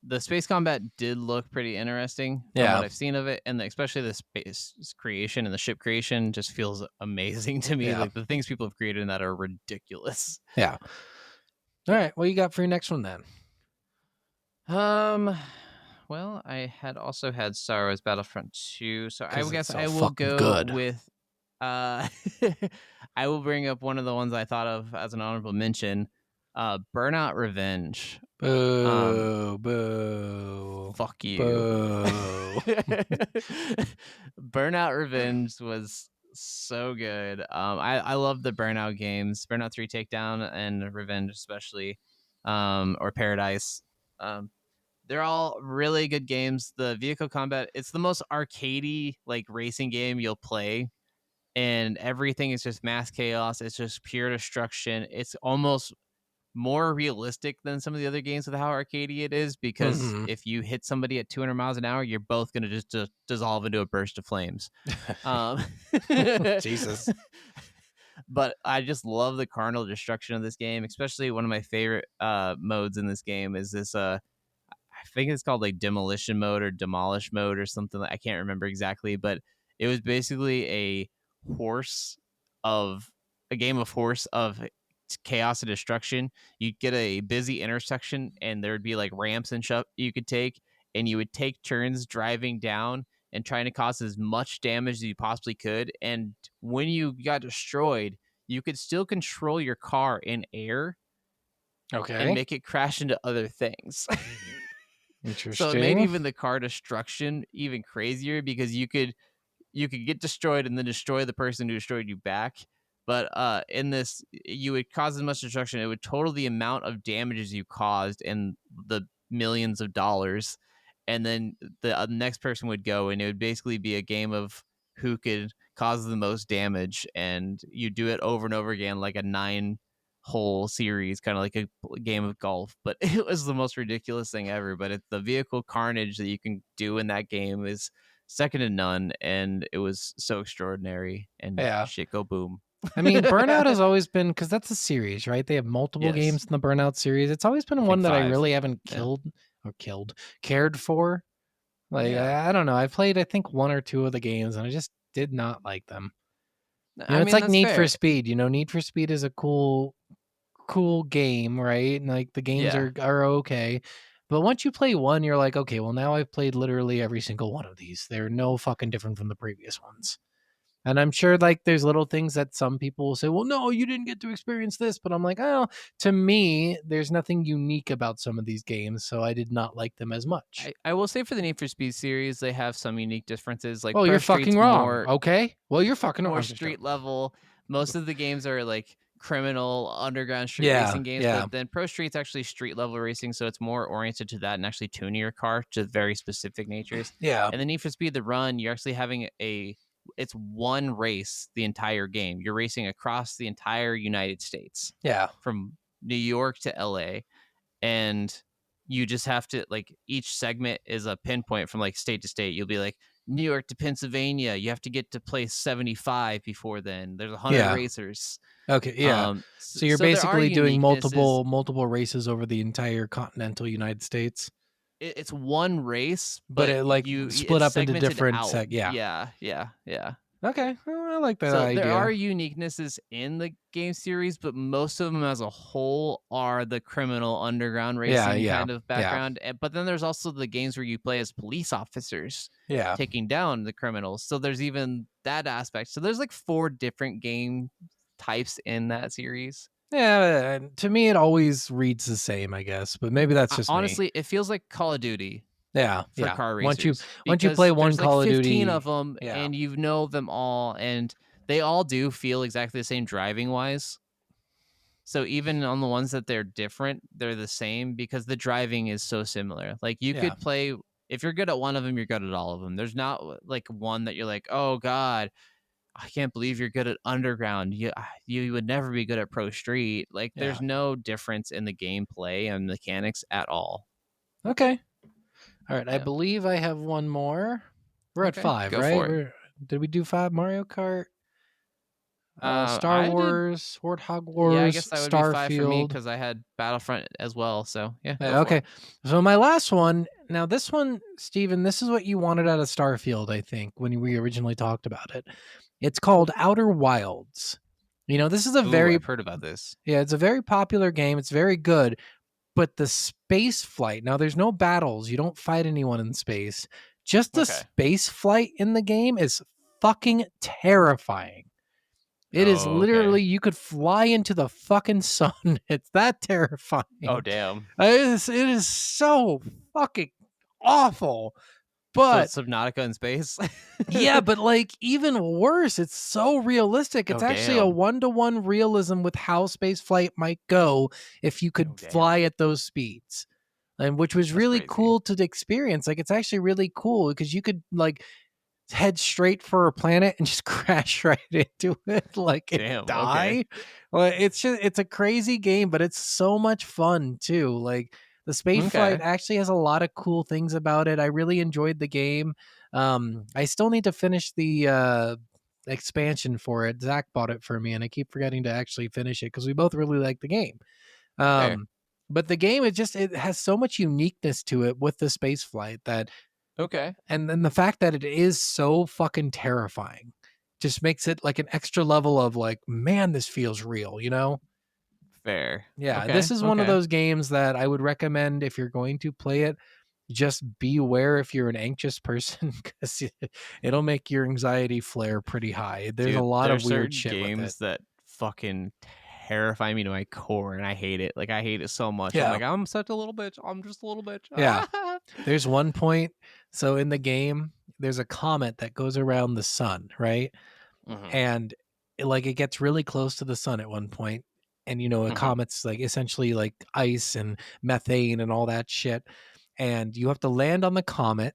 the space combat did look pretty interesting from Yeah. what I've seen of it, and especially the space creation and the ship creation just feels amazing to me. Yeah. Like the things people have created in that are ridiculous. Yeah. All right. What you got for your next one then? Well, I had also had Star Wars Battlefront 2, so I 'Cause guess it's so I will fucking go good. with I will bring up one of the ones I thought of as an honorable mention, Burnout Revenge. Boo, boo, Fuck you. boo. Burnout Revenge was so good. I love the Burnout games, Burnout 3 Takedown and Revenge especially, or Paradise. They're all really good games. The vehicle combat, it's the most arcadey like racing game you'll play, and everything is just mass chaos. It's just pure destruction. It's almost more realistic than some of the other games with how arcadey it is, because Mhm. if you hit somebody at 200 miles an hour, you're both going to just dissolve into a burst of flames. Jesus. But I just love the carnal destruction of this game, especially one of my favorite modes in this game is this I think it's called like demolition mode or demolish mode or something. I can't remember exactly, but it was basically a game of horse of chaos and destruction. You'd get a busy intersection and there'd be like ramps and stuff you could take, and you would take turns driving down and trying to cause as much damage as you possibly could. And when you got destroyed, you could still control your car in air and Okay. make it crash into other things. Interesting. So it made even the car destruction even crazier, because you could get destroyed and then destroy the person who destroyed you back. But in this, you would cause as much destruction, it would total the amount of damages you caused and the millions of dollars, and then the next person would go, and it would basically be a game of who could cause the most damage, and you do it over and over again, like a 9-hole series, kind of like a game of golf. But it was the most ridiculous thing ever. But the vehicle carnage that you can do in that game is second to none, and it was so extraordinary. And Yeah. shit go boom. I mean, Burnout has always been, because that's a series, right? They have multiple Yes. games in the Burnout series. It's always been I one think that I 5. really haven't Yeah. cared for. Like, Yeah. I don't know. I played, I think, 1 or 2 of the games, and I just did not like them. I It's mean, like that's Need fair. for Speed. Need for Speed is a cool game, right? And like the games Yeah. are okay. But once you play one, you're like, okay, well, now I've played literally every single one of these. They're no fucking different from the previous ones. And I'm sure like there's little things that some people will say, well, no, you didn't get to experience this. But I'm like, oh, to me, there's nothing unique about some of these games. So I did not like them as much. I will say for the Need for Speed series, they have some unique differences. Like, Oh, Pro you're Street's fucking wrong. more, Okay. Well, you're fucking wrong. more I'm just street joking. level. Most of the games are like criminal underground street Yeah, racing games, yeah. but then Pro Street's actually street level racing, so it's more oriented to that and actually tuning your car to very specific natures. Yeah. And the Need for Speed: The Run, you're actually having it's one race the entire game. You're racing across the entire United States, Yeah. from New York to LA. and you just have to like each segment is a pinpoint from like state to state. You'll be like New York to Pennsylvania. You have to get to place 75 before then. There's 100 Yeah. racers. Okay, yeah. So you're there are basically doing uniquenesses. multiple races over the entire continental United States, It's one race, but but it like split it's up into segmented different out. yeah. Yeah. Okay, well, I like that So idea. there are uniquenesses in the game series, but most of them as a whole are the criminal underground racing kind of background. But then there's also the games where you play as police officers Yeah. taking down the criminals. So there's even that aspect. So there's like 4 different game types in that series. Yeah, to me it always reads the same, I guess, but maybe that's just me. Honestly, it feels like Call of Duty. Yeah, For car racers. Once you play one there's Call like of 15 Duty, of them, and you know them all, and they all do feel exactly the same driving wise. So even on the ones that they're different, they're the same because the driving is so similar. Like you could play, if you're good at one of them, you're good at all of them. There's not like one that you're like, oh God, I can't believe you're good at underground. You would never be good at Pro Street. Like there's no difference in the gameplay and mechanics at all. Okay. All right, I believe I have one more. We're at 5, go right? for it. Did we do 5? Mario Kart, Star Wars, Warthog Wars, yeah, I guess that would be 5 for me Starfield. because I had Battlefront as well. So yeah. Okay, so my last one. Now this one, Steven, this is what you wanted out of Starfield, I think, when we originally talked about it. It's called Outer Wilds. You know, this is I've heard about this. Yeah, it's a very popular game. It's very good. But the space flight, now there's no battles. You don't fight anyone in space. Just the space flight in the game is fucking terrifying. It is literally, you could fly into the fucking sun. It's that terrifying. Oh, damn. It is so fucking awful. But so Subnautica in space? yeah, but like even worse, it's so realistic. It's actually a 1-to-1 realism with how space flight might go if you could fly at those speeds. And which was really cool to experience. Like it's actually really cool because you could like head straight for a planet and just crash right into it like and die. Well, it's a crazy game, but it's so much fun too. Like the space flight actually has a lot of cool things about it. I really enjoyed the game. I still need to finish the expansion for it. Zach bought it for me, and I keep forgetting to actually finish it because we both really like the game. But the game, it has so much uniqueness to it with the space flight that and then the fact that it is so fucking terrifying just makes it like an extra level of like, man, this feels real, you know? Fair. Yeah, this is one of those games that I would recommend if you're going to play it. Just beware if you're an anxious person because it'll make your anxiety flare pretty high. There's a lot of weird shit games with it. that fucking terrify me to my core, and I hate it. Like I hate it so much. Yeah. I'm like, I'm such a little bitch. I'm just a little bitch. Yeah. There's one point. So in the game, there's a comet that goes around the sun, right? And it gets really close to the sun at one point. And, you know, a comet's like essentially like ice and methane and all that shit. And you have to land on the comet,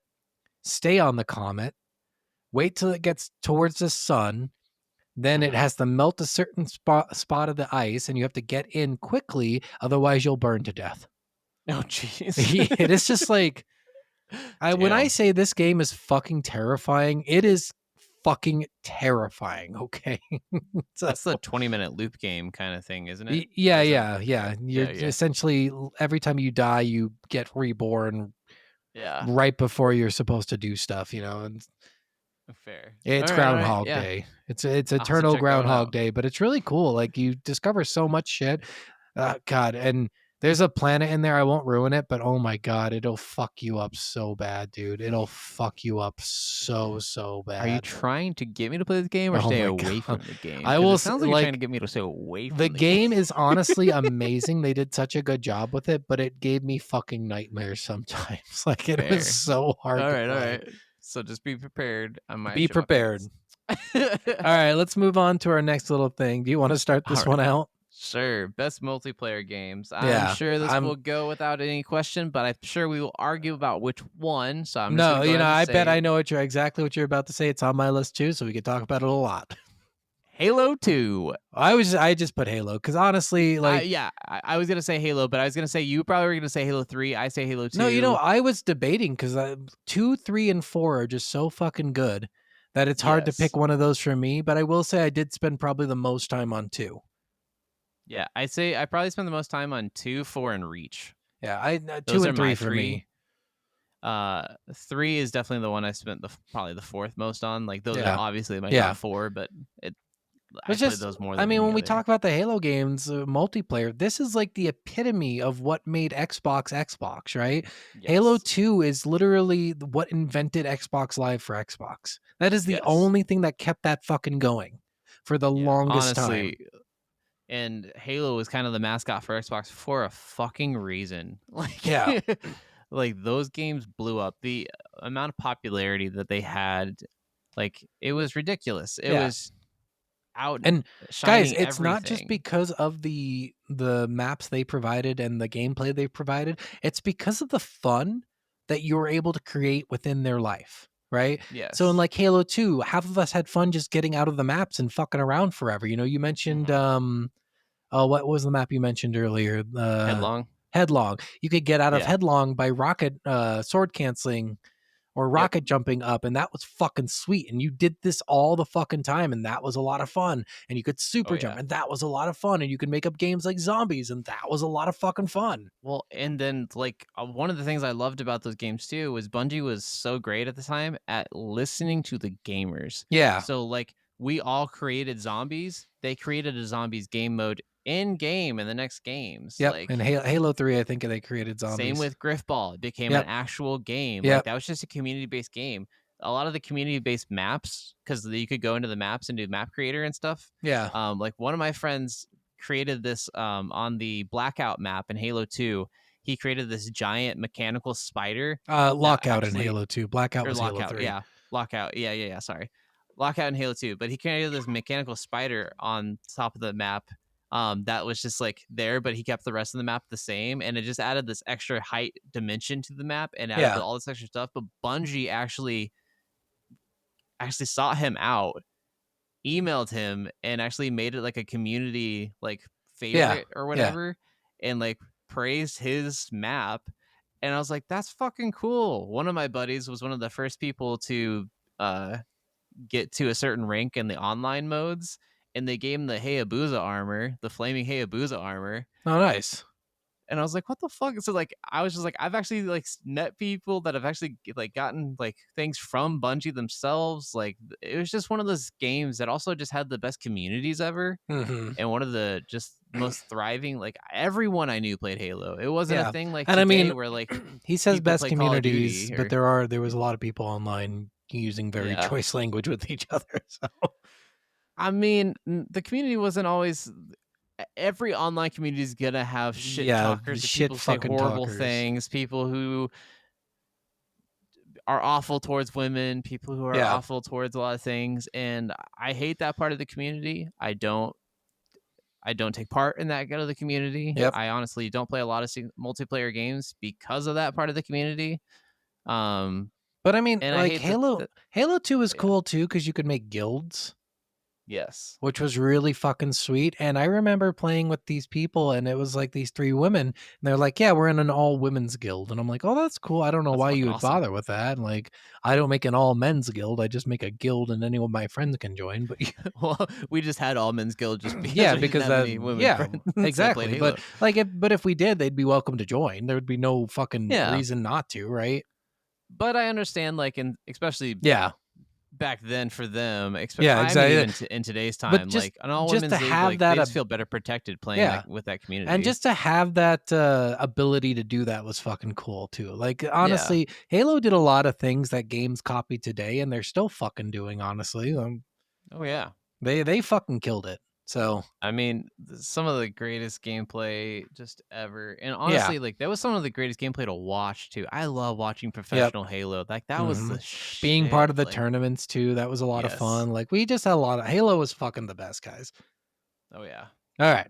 stay on the comet, wait till it gets towards the sun. Then it has to melt a certain spot of the ice, and you have to get in quickly. Otherwise, you'll burn to death. Oh, jeez. It is just like, when I say this game is fucking terrifying, it is fucking terrifying. Okay. So that's the 20-minute loop game kind of thing, isn't it? Yeah. You're essentially every time you die, you get reborn. Yeah. Right before you're supposed to do stuff, you know, and fair. It's Groundhog Day. It's eternal Groundhog Day, but it's really cool. Like you discover so much shit. God, and there's a planet in there. I won't ruin it, but oh my God, it'll fuck you up so bad, dude. It'll fuck you up so bad. Are you trying to get me to play the game or stay away from the game? I will. It sounds like you're trying to get me to stay away from the game. Is honestly amazing. They did such a good job with it, but it gave me fucking nightmares sometimes. Like it was so hard. All right. So just be prepared. I might be prepared. All right, let's move on to our next little thing. Do you want to start this one out? Sure. Best multiplayer games. I'm sure this will go without any question, but I'm sure we will argue about which one. So I'm I bet I know exactly what you're about to say. It's on my list too, so we could talk about it a lot. Halo 2. I just put Halo because honestly, like, I was gonna say Halo, but I was gonna say you probably were gonna say Halo 3. I say Halo 2. no, I was debating because 2, 3, and 4 are just so fucking good that it's hard to Yes. pick one of those for me. But I will say I did spend probably the most time on 2. Yeah, I'd say I probably spent the most time on 2, 4, and Reach. Yeah, I 2 Those are and 3 my for me. 3 is definitely the one I spent probably the fourth most on. Like those Yeah. are obviously my Yeah. top 4, but I It's played just, those more. I Than mean, any when we other. talk about the Halo games multiplayer, this is like the epitome of what made Xbox, right? Halo Yes. 2 is literally what invented Xbox Live for Xbox. That is the Yes. only thing that kept that fucking going for the Yeah, longest time. honestly, and Halo was kind of the mascot for Xbox for a fucking reason. Like, Yeah. like those games blew up. The amount of popularity that they had, like, it was ridiculous. It Yeah. was out And shining guys, it's not just everything. because of the maps they provided and the gameplay they provided. It's because of the fun that you were able to create within their life, right? Yes. So in like Halo 2, half of us had fun just getting out of the maps and fucking around forever. You mentioned what was the map you mentioned earlier? Headlong. Headlong. You could get out of Yeah. Headlong by rocket sword canceling or rocket jumping up, and that was fucking sweet. And you did this all the fucking time, and that was a lot of fun. And you could super jump, yeah. and that was a lot of fun. And you could make up games like zombies, and that was a lot of fucking fun. Well, and then like one of the things I loved about those games too was Bungie was so great at the time at listening to the gamers. Yeah. So like we all created zombies. They created a zombies game mode in game in the next games. Yep. Like And Halo 3, I think they created zombies. same with Griffball. It became Yep. an actual game. Yep. Like that was just a community-based game. A lot of the community-based maps, because you could go into the maps and do map creator and stuff. Yeah. Like one of my friends created this on the Blackout map in Halo 2. He created this giant mechanical spider. Lockout actually- in Halo 2. Blackout or was Lockout, Halo 3. yeah. Lockout. Yeah. Sorry. Lockout in Halo 2. But he created this mechanical spider on top of the map. That was just like there, but he kept the rest of the map the same, and it just added this extra height dimension to the map and added all this extra stuff. But Bungie actually sought him out, emailed him, and actually made it like a community like favorite or whatever, and like praised his map. And I was like, that's fucking cool. One of my buddies was one of the first people to get to a certain rank in the online modes, and they gave him the Hayabusa armor, the flaming Hayabusa armor. Oh, nice. And I was like, what the fuck? So like, I was just like, I've actually like met people that have actually like gotten like things from Bungie themselves. Like it was just one of those games that also just had the best communities ever. Mm-hmm. And one of the just most thriving, like everyone I knew played Halo. It wasn't Yeah. a thing like And I today mean, where like he says people best play Call of communities, Duty but there was a lot of people online using very Yeah. choice language with each other. So I mean, the community wasn't always. Every online community is gonna have shit talkers, shit people say fucking horrible talkers. things, people who are awful towards women, people who are Yeah. awful towards a lot of things, and I hate that part of the community. I don't take part in that part of the community. Yep. I honestly don't play a lot of multiplayer games because of that part of the community. But I mean, And I like hate Halo 2 is Yeah. cool too because you could make guilds, yes, which was really fucking sweet. And I remember playing with these people, and it was like these 3 women, and they're like, "Yeah, we're in an all women's guild," and I'm like, "Oh, that's cool. I don't know That's why fucking you would awesome. bother with that. And like, I don't make an all men's guild. I just make a guild, and any of my friends can join." But well, we just had all men's guild just because yeah, we because didn't have that any women yeah, friends that played exactly. Halo. But like, if we did, they'd be welcome to join. There would be no fucking Yeah. reason not to, right? But I understand, like, especially Yeah. back then for them, Yeah, exactly. I mean, even in today's time, But just- like an all just women's to league, have like, that they just feel better protected playing Yeah. with that community. And just to have that ability to do that was fucking cool too. Like honestly, Halo did a lot of things that games copy today, and they're still fucking doing. Honestly, oh yeah, they fucking killed it. So I mean, some of the greatest gameplay just ever, and honestly, like that was some of the greatest gameplay to watch too. I love watching professional Halo. Like that was the being part shit, of the like, tournaments too, that was a lot of Yes. fun. Like we just had a lot of Halo was fucking the best, guys. Oh yeah. All right.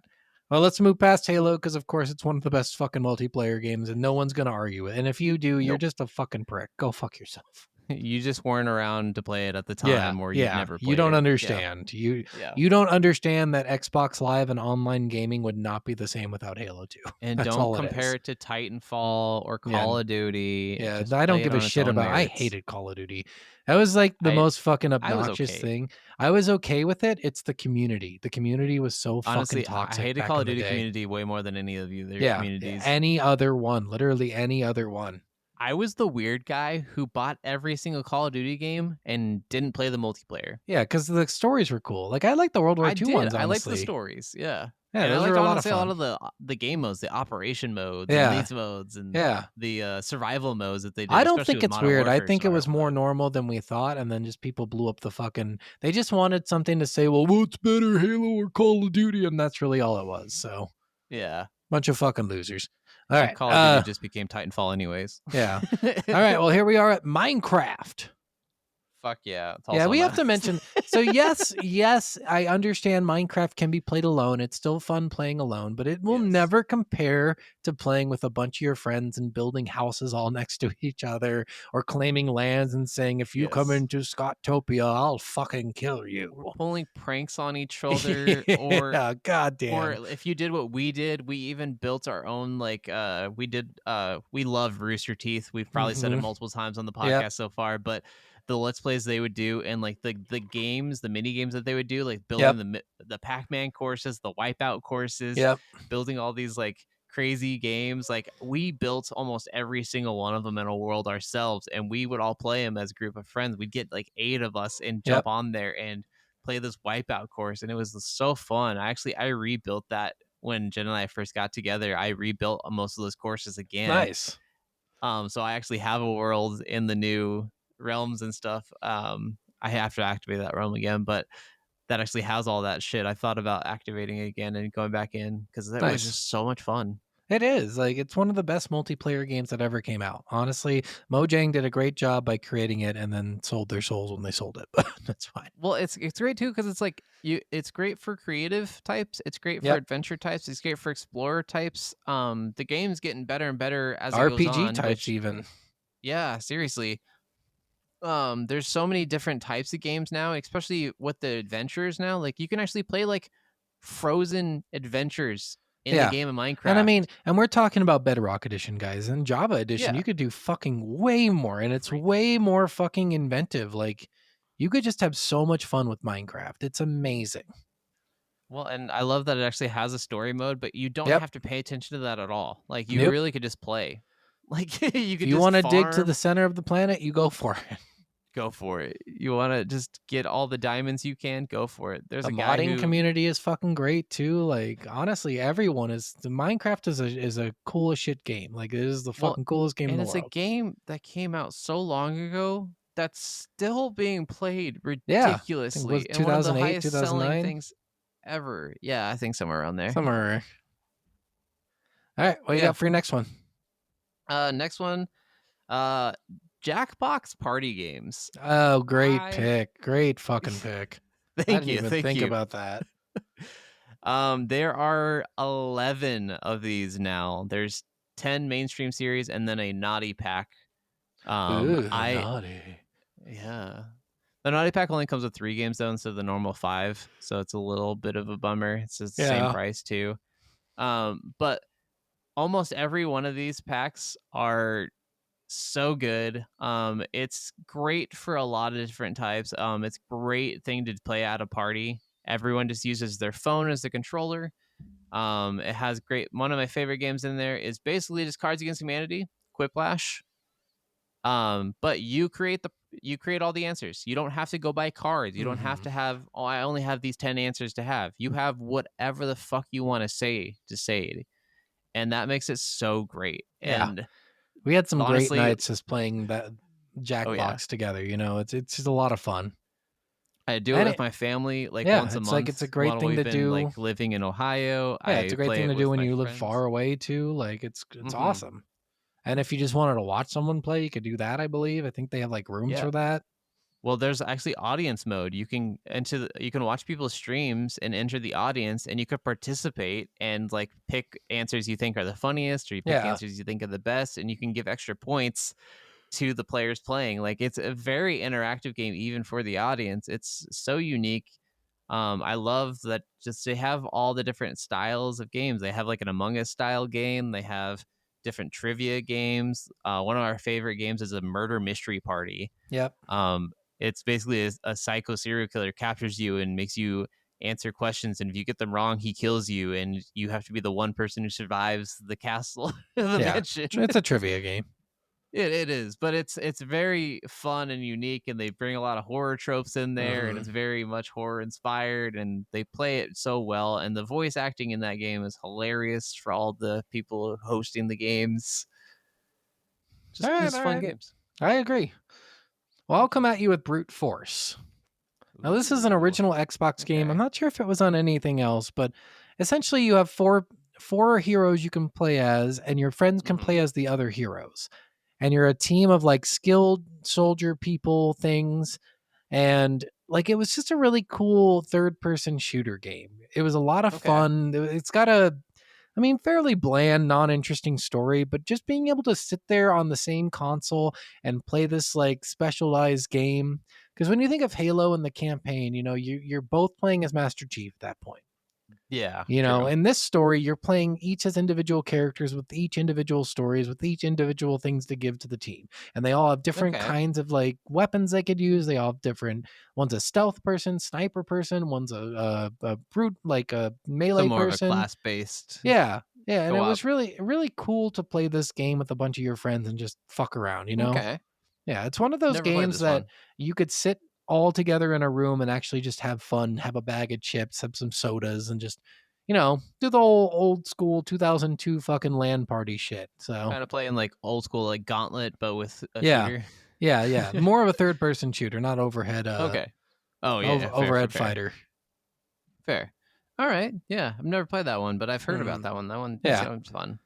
Well, let's move past Halo because, of course, it's one of the best fucking multiplayer games, and no one's gonna argue it. And if you do, you're Nope. just a fucking prick. Go fuck yourself. You just weren't around to play it at the time, or you never played you don't it. understand. Yeah. You don't understand that Xbox Live and online gaming would not be the same without Halo 2. And That's don't all compare is. it to Titanfall or Yeah. Call of Duty. Yeah, Just I don't play give it a on its shit own about. I merits. hated Call of Duty. That was like the most fucking I was obnoxious okay. thing. I was okay with it. It's the community. The community was so Honestly, fucking I toxic. hated back Call in of the Duty day. community way more than any of the other Yeah, communities. any other one, literally any other one. I was the weird guy who bought every single Call of Duty game and didn't play the multiplayer. Yeah, because the stories were cool. Like I like the World War I II did. ones. I liked the Honestly, stories. Yeah. yeah, And I those liked were a lot of honestly a fun. lot of the game modes, the operation modes, Yeah. and elite modes, and Yeah, the survival modes that they did. I don't especially think with it's Modern weird. I Warfare think it was survival more mode. normal than we thought, and then just people blew up the fucking. They just wanted something to say, well, what's better, Halo or Call of Duty, and that's really all it was. So, Yeah. bunch of fucking losers. All And right, Call of Duty just became Titanfall anyways. yeah. All right, well, here we are at Minecraft. Fuck yeah. It's Yeah, also we have nice. to mention. So yes, I understand Minecraft can be played alone. It's still fun playing alone, but it will Yes. never compare to playing with a bunch of your friends and building houses all next to each other, or claiming lands and saying, if you come Yes. into Scottopia, I'll fucking kill you. We're pulling pranks on each other, or Yeah, goddamn. or if you did what we did, we even built our own we love Rooster Teeth. We've probably said it Mhm. multiple times on the Yep. podcast so far, but the let's plays they would do, and like the games, the mini games that they would do, like building the Pac-Man courses, the Wipeout courses, Yep. building all these like crazy games. Like we built almost every single one of them in a world ourselves, and we would all play them as a group of friends. We'd get like 8 of us and jump on there and play this Wipeout course, and it was so fun. I rebuilt that when Jen and I first got together. I rebuilt most of those courses again. Nice. So I actually have a world in the new realms and stuff. I have to activate that realm again, but that actually has all that shit. I thought about activating it again and going back in because that was Nice. just so much fun. It is. Like, it's one of the best multiplayer games that ever came out. Honestly, Mojang did a great job by creating it and then sold their souls when they sold it. But that's fine. Well, it's great too because it's like it's great for creative types. It's great for Yep. adventure types. It's great for explorer types. The game's getting better and better as it RPG goes on. types even. Yeah, seriously. There's so many different types of games now, especially with the adventures now. Like you can actually play like frozen adventures in the game of Minecraft. And I mean, and we're talking about Bedrock Edition, guys. And Java Edition, Yeah. you could do fucking way more, and it's way more fucking inventive. Like, you could just have so much fun with Minecraft. It's amazing. Well, and I love that it actually has a story mode, but you don't Yep. have to pay attention to that at all. Like you Nope. really could just play. Like you could If you just want to dig to farm, the center of the planet, you go for it. go for it. You want to just get all the diamonds you can, go for it. There's The a guy modding who, community is fucking great too. Like, honestly, everyone is. The Minecraft is a cool as shit game. Like, it is the Well, fucking coolest game in and the it's world. a game that came out so long ago that's still being played Yeah, ridiculously. was and one of the 2008, highest selling 2009? things ever. Yeah, I think somewhere around there. Somewhere. All right, what you Yeah. got for your next one? Next one, Jackbox Party Games. Oh, great I- pick. Great fucking pick. I Thank didn't you. even Thank think you. about that. There are 11 of these now. There's 10 mainstream series and then a naughty pack. Ooh, I naughty. yeah. The naughty pack only comes with 3 games though instead of the normal 5, so it's a little bit of a bummer. It's just the Yeah. same price too. But almost every one of these packs are so good. It's great for a lot of different types. It's a great thing to play at a party. Everyone just uses their phone as the controller. It has one of my favorite games in there is basically just Cards Against Humanity, Quiplash. But you create all the answers. You don't have to go buy cards. You don't have to have, I only have these 10 answers to have. You have whatever the fuck you want to say it. And that makes it so great. Yeah. And We had some honestly- great nights just playing that Jackbox together. You know, it's just a lot of fun. I do it And with my family like yeah, once a it's month. like it's a great while thing we've to been, do. Like living in Ohio. Yeah, it's a great play thing it to do with when my you live friends. far away too. Like, it's Mhm. awesome. And if you just wanted to watch someone play, you could do that. I believe. I think they have like rooms Yeah. for that. Well, there's actually audience mode. You can you can watch people's streams and enter the audience, and you could participate and like pick answers you think are the funniest, or you pick Yeah. answers you think are the best, and you can give extra points to the players playing. Like, it's a very interactive game, even for the audience. It's so unique. I love that just they have all the different styles of games. They have like an Among Us style game. They have different trivia games. One of our favorite games is a murder mystery party. Yep. It's basically a psycho serial killer captures you and makes you answer questions, and if you get them wrong, he kills you, and you have to be the one person who survives the castle, the Yeah. mansion. It's a trivia game. It is, but it's very fun and unique, and they bring a lot of horror tropes in there, and it's very much horror inspired, and they play it so well, and the voice acting in that game is hilarious for all the people hosting the games. Just fun games. I agree. Well, I'll come at you with Brute Force. Now, this is an original Xbox game. I'm not sure if it was on anything else, but essentially you have four heroes you can play as, and your friends can play as the other heroes. And you're a team of like skilled soldier people things. And like, it was just a really cool third-person shooter game. It was a lot of fun. It's got fairly bland, non-interesting story, but just being able to sit there on the same console and play this like specialized game. Because when you think of Halo and the campaign, you're both playing as Master Chief at that point. Yeah. In this story, you're playing each as individual characters with each individual stories, with each individual things to give to the team. And they all have different kinds of like weapons they could use. They all have different, one's a stealth person, sniper person, one's a brute, like a melee more person. Of a class-based. Yeah. Yeah. And it Co-op. was really, really cool to play this game with a bunch of your friends and just fuck around, Okay. Yeah. It's one of those games that you could sit all together in a room and actually just have fun, have a bag of chips, have some sodas, and just, do the old school 2002 fucking LAN party shit. So kind of playing like old school, like Gauntlet, but with a shooter. Yeah. More of a third person shooter, not overhead. Okay. Oh yeah. Fair, overhead fair. fighter. Fair. All right. Yeah, I've never played that one, but I've heard about that one. That one sounds fun.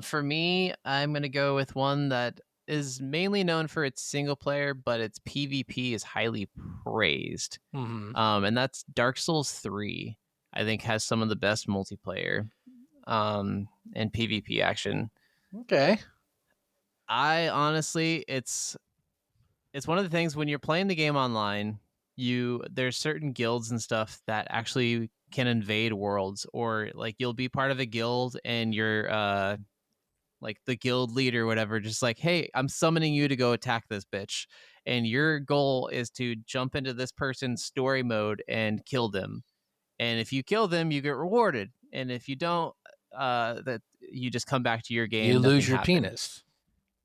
For me, I'm gonna go with one that is mainly known for its single player, but its PvP is highly praised. And that's Dark Souls 3. I think has some of the best multiplayer and PvP action. Okay. I honestly, it's one of the things when you're playing the game online, there's certain guilds and stuff that actually can invade worlds, or like you'll be part of a guild and you're like the guild leader or whatever, just like, hey, I'm summoning you to go attack this bitch. And your goal is to jump into this person's story mode and kill them. And if you kill them, you get rewarded. And if you don't, that you just come back to your game. You lose your penis.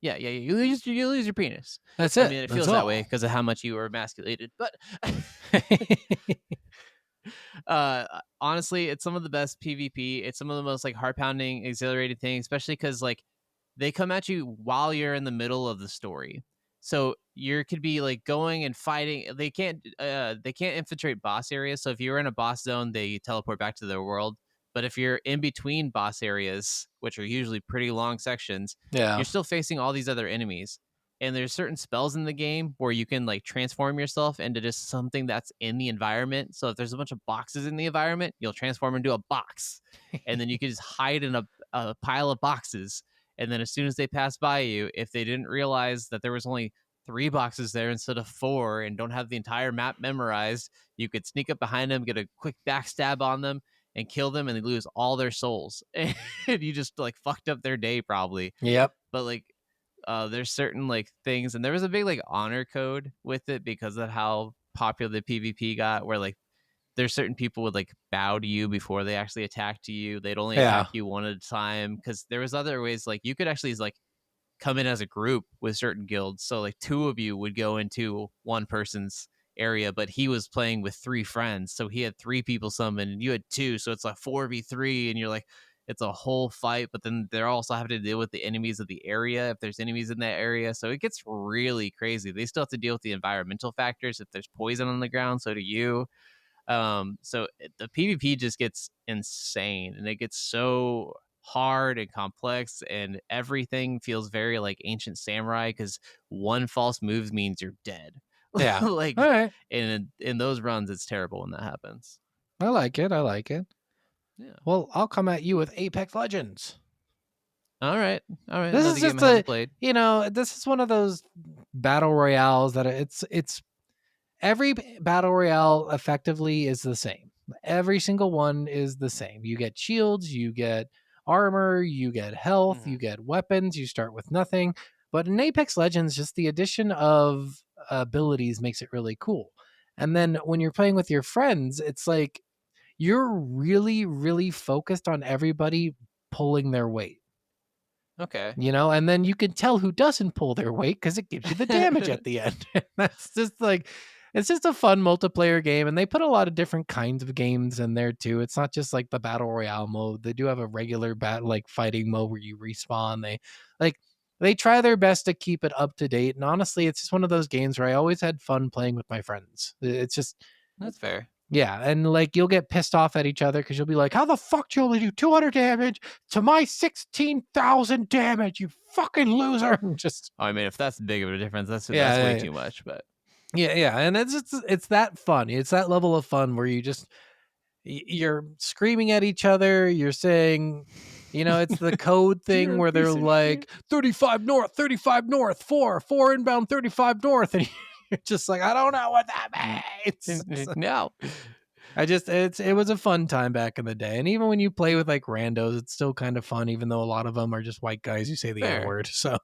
Yeah, you lose your penis. That's it. I mean, it feels that way because of how much you were emasculated. But honestly, it's some of the best PvP. It's some of the most like heart-pounding, exhilarating things, especially because like they come at you while you're in the middle of the story. So you could be like going and fighting. They can't infiltrate boss areas. So if you're in a boss zone, they teleport back to their world. But if you're in between boss areas, which are usually pretty long sections, you're still facing all these other enemies. And there's certain spells in the game where you can like transform yourself into just something that's in the environment. So if there's a bunch of boxes in the environment, you'll transform into a box. And then you can just hide in a pile of boxes. And then as soon as they pass by you, if they didn't realize that there was only 3 boxes there instead of 4 and don't have the entire map memorized, you could sneak up behind them, get a quick backstab on them, and kill them, and they lose all their souls. And you just like fucked up their day probably. Yep. But like there's certain like things, and there was a big like honor code with it because of how popular the PvP got, where like there's certain people would like bow to you before they actually attack to you. They'd only attack you one at a time, because there was other ways like you could actually like come in as a group with certain guilds. So like 2 of you would go into one person's area, but he was playing with 3 friends, so he had 3 people summoned and you had 2, so it's like 4v3, and you're like, it's a whole fight. But then they're also having to deal with the enemies of the area if there's enemies in that area, so it gets really crazy. They still have to deal with the environmental factors. If there's poison on the ground, so do you. So the PvP just gets insane, and it gets so hard and complex, and everything feels very like ancient samurai, because one false move means you're dead. Yeah. Like, all right. in those runs, it's terrible when that happens. I like it. Yeah. Well, I'll come at you with Apex Legends. All right. This Another is game just I haven't a, played. this is one of those battle royales that it's every battle royale effectively is the same. Every single one is the same. You get shields, you get armor, you get health, you get weapons, you start with nothing. But in Apex Legends, just the addition of abilities makes it really cool. And then when you're playing with your friends, it's like you're really, really focused on everybody pulling their weight. Okay. And then you can tell who doesn't pull their weight because it gives you the damage at the end. That's just like, it's just a fun multiplayer game, and they put a lot of different kinds of games in there too. It's not just like the battle royale mode. They do have a regular like fighting mode where you respawn. They try their best to keep it up to date, and honestly, it's just one of those games where I always had fun playing with my friends. It's just, That's fair. yeah, and like you'll get pissed off at each other because you'll be like, "How the fuck do you only do 200 damage to my 16,000 damage? You fucking loser!" Just I mean, if that's big of a difference, that's Yeah, way yeah, too much. But yeah, and it's that fun. It's that level of fun where you just you're screaming at each other. You're saying, it's the code thing You're a where they're piece of like 35 north, 4 inbound, 35 north, and you're just like, I don't know what that means. no. It was a fun time back in the day. And even when you play with like randos, it's still kind of fun, even though a lot of them are just white guys who say the Fair. N-word. So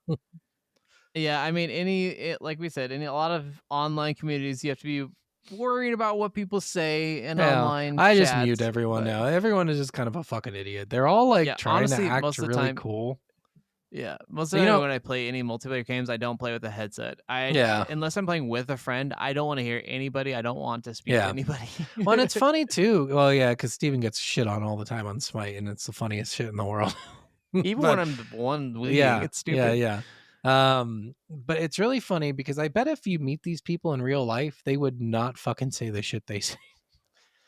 Yeah, I mean, like we said, in a lot of online communities, you have to be worried about what people say in yeah, online. I just chats, mute everyone but- now. Everyone is just kind of a fucking idiot. They're all like Yeah, trying honestly, to act most of the really time- cool. Yeah, most So, of the time when I play any multiplayer games, I don't play with a headset. Yeah. Unless I'm playing with a friend, I don't want to hear anybody. I don't want to speak Yeah. to anybody. Well, and it's funny too. Well, yeah, because Steven gets shit on all the time on Smite, and it's the funniest shit in the world. Even But- when I'm the one leading, yeah, it's stupid. yeah. But it's really funny because I bet if you meet these people in real life, they would not fucking say the shit they say.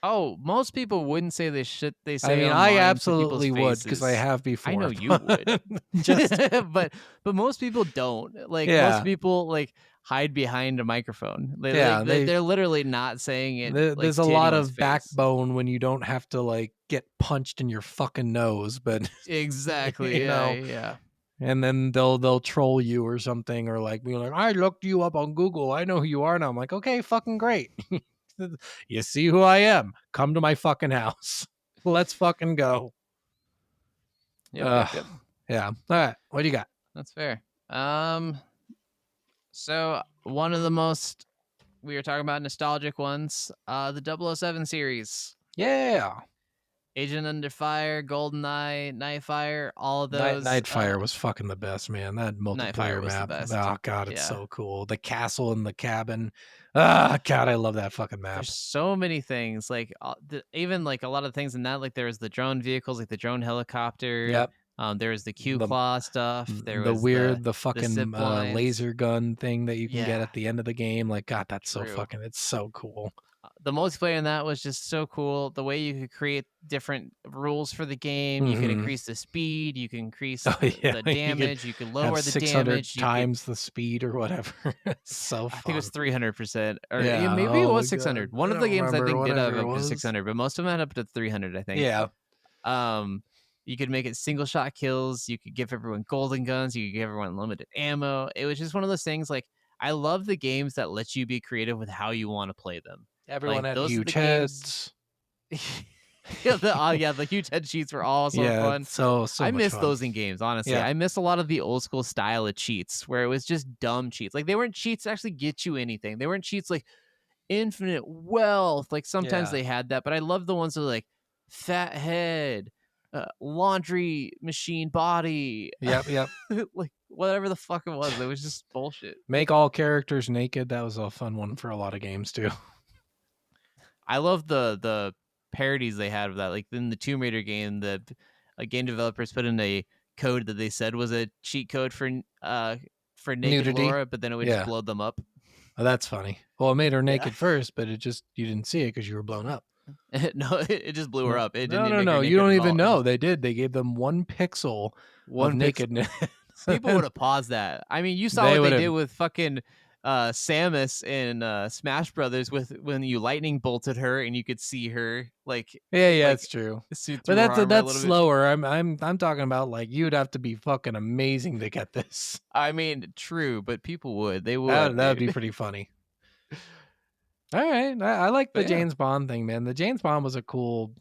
Oh, most people wouldn't say the shit they say. I mean, online I to absolutely people's would because I faces. have before. I know you would. Just but most people don't. Like Yeah. most people like hide behind a microphone. Yeah, They're literally not saying it. there's like, a to lot anyone's of face. backbone when you don't have to like get punched in your fucking nose, but Exactly. You yeah, know. yeah. and then they'll troll you or something, or like be like, I looked you up on Google, I know who you are now. I'm like, okay, fucking great. You see who I am. Come to my fucking house. Let's fucking go. Yep. Yeah. All right. What do you got? That's fair. So one of the most we were talking about nostalgic ones, the 007 series. Yeah. Agent Under Fire, GoldenEye, Nightfire, all of those. Nightfire was fucking the best, man. That multiplayer was the map. best. Oh god, it's Yeah. so cool. The castle and the cabin. Ah, god, I love that fucking map. There's so many things, like even like a lot of things in that. Like there was the drone vehicles, like the drone helicopter. Yep. There was the Q The- Claw stuff. There the was weird, the zip fucking lines. laser gun thing that you can get Yeah. at the end of the game. Like, god, that's so True. fucking. It's so cool. The multiplayer in that was just so cool. The way you could create different rules for the game. You could Mhm. increase the speed. You can increase Oh, yeah, the you could damage. You can lower Have the 600 damage. you could- times the speed or whatever. It's so fun. I think it was 300%, or Yeah, maybe oh it my was God. 600. One I of the don't games I remember, think did have whatever it up to was. 600, but most of them had up to 300. I think. Yeah. You could make it single shot kills. You could give everyone golden guns. You could give everyone limited ammo. It was just one of those things. Like I love the games that let you be creative with how you want to play them. Everyone had those are the huge games- heads. the huge head sheets were also Yeah, fun. so I much miss fun. those in games, honestly. Yeah. I miss a lot of the old school style of cheats where it was just dumb cheats. Like they weren't cheats to actually get you anything. They weren't cheats like infinite wealth. Like sometimes Yeah. they had that, but I love the ones that were like fat head, laundry machine body, Yep. like whatever the fuck it was. It was just bullshit. Make all characters naked. That was a fun one for a lot of games too. I love the parodies they had of that. Like in the Tomb Raider game, the game developers put in a code that they said was a cheat code for naked Nudity? Laura, but then it would Yeah. just blow them up. Oh, that's funny. Well, it made her naked first, but you didn't see it because you were blown up. No, it just blew her up. It didn't No, even make her no. You naked don't at even all. know. They did. They gave them 1 pixel One of pixel. nakedness. People would have paused that. I mean, you saw They what they would've- did with fucking Samus in Smash Brothers with when you lightning bolted her and you could see her like Yeah, like it's true. through But her armor a that's little bit. slower. I'm talking about like you'd have to be fucking amazing to get this. I mean, true, but people would. They would. That would be dude. pretty funny. All right, I like the But yeah. James Bond thing, man. The James Bond was a cool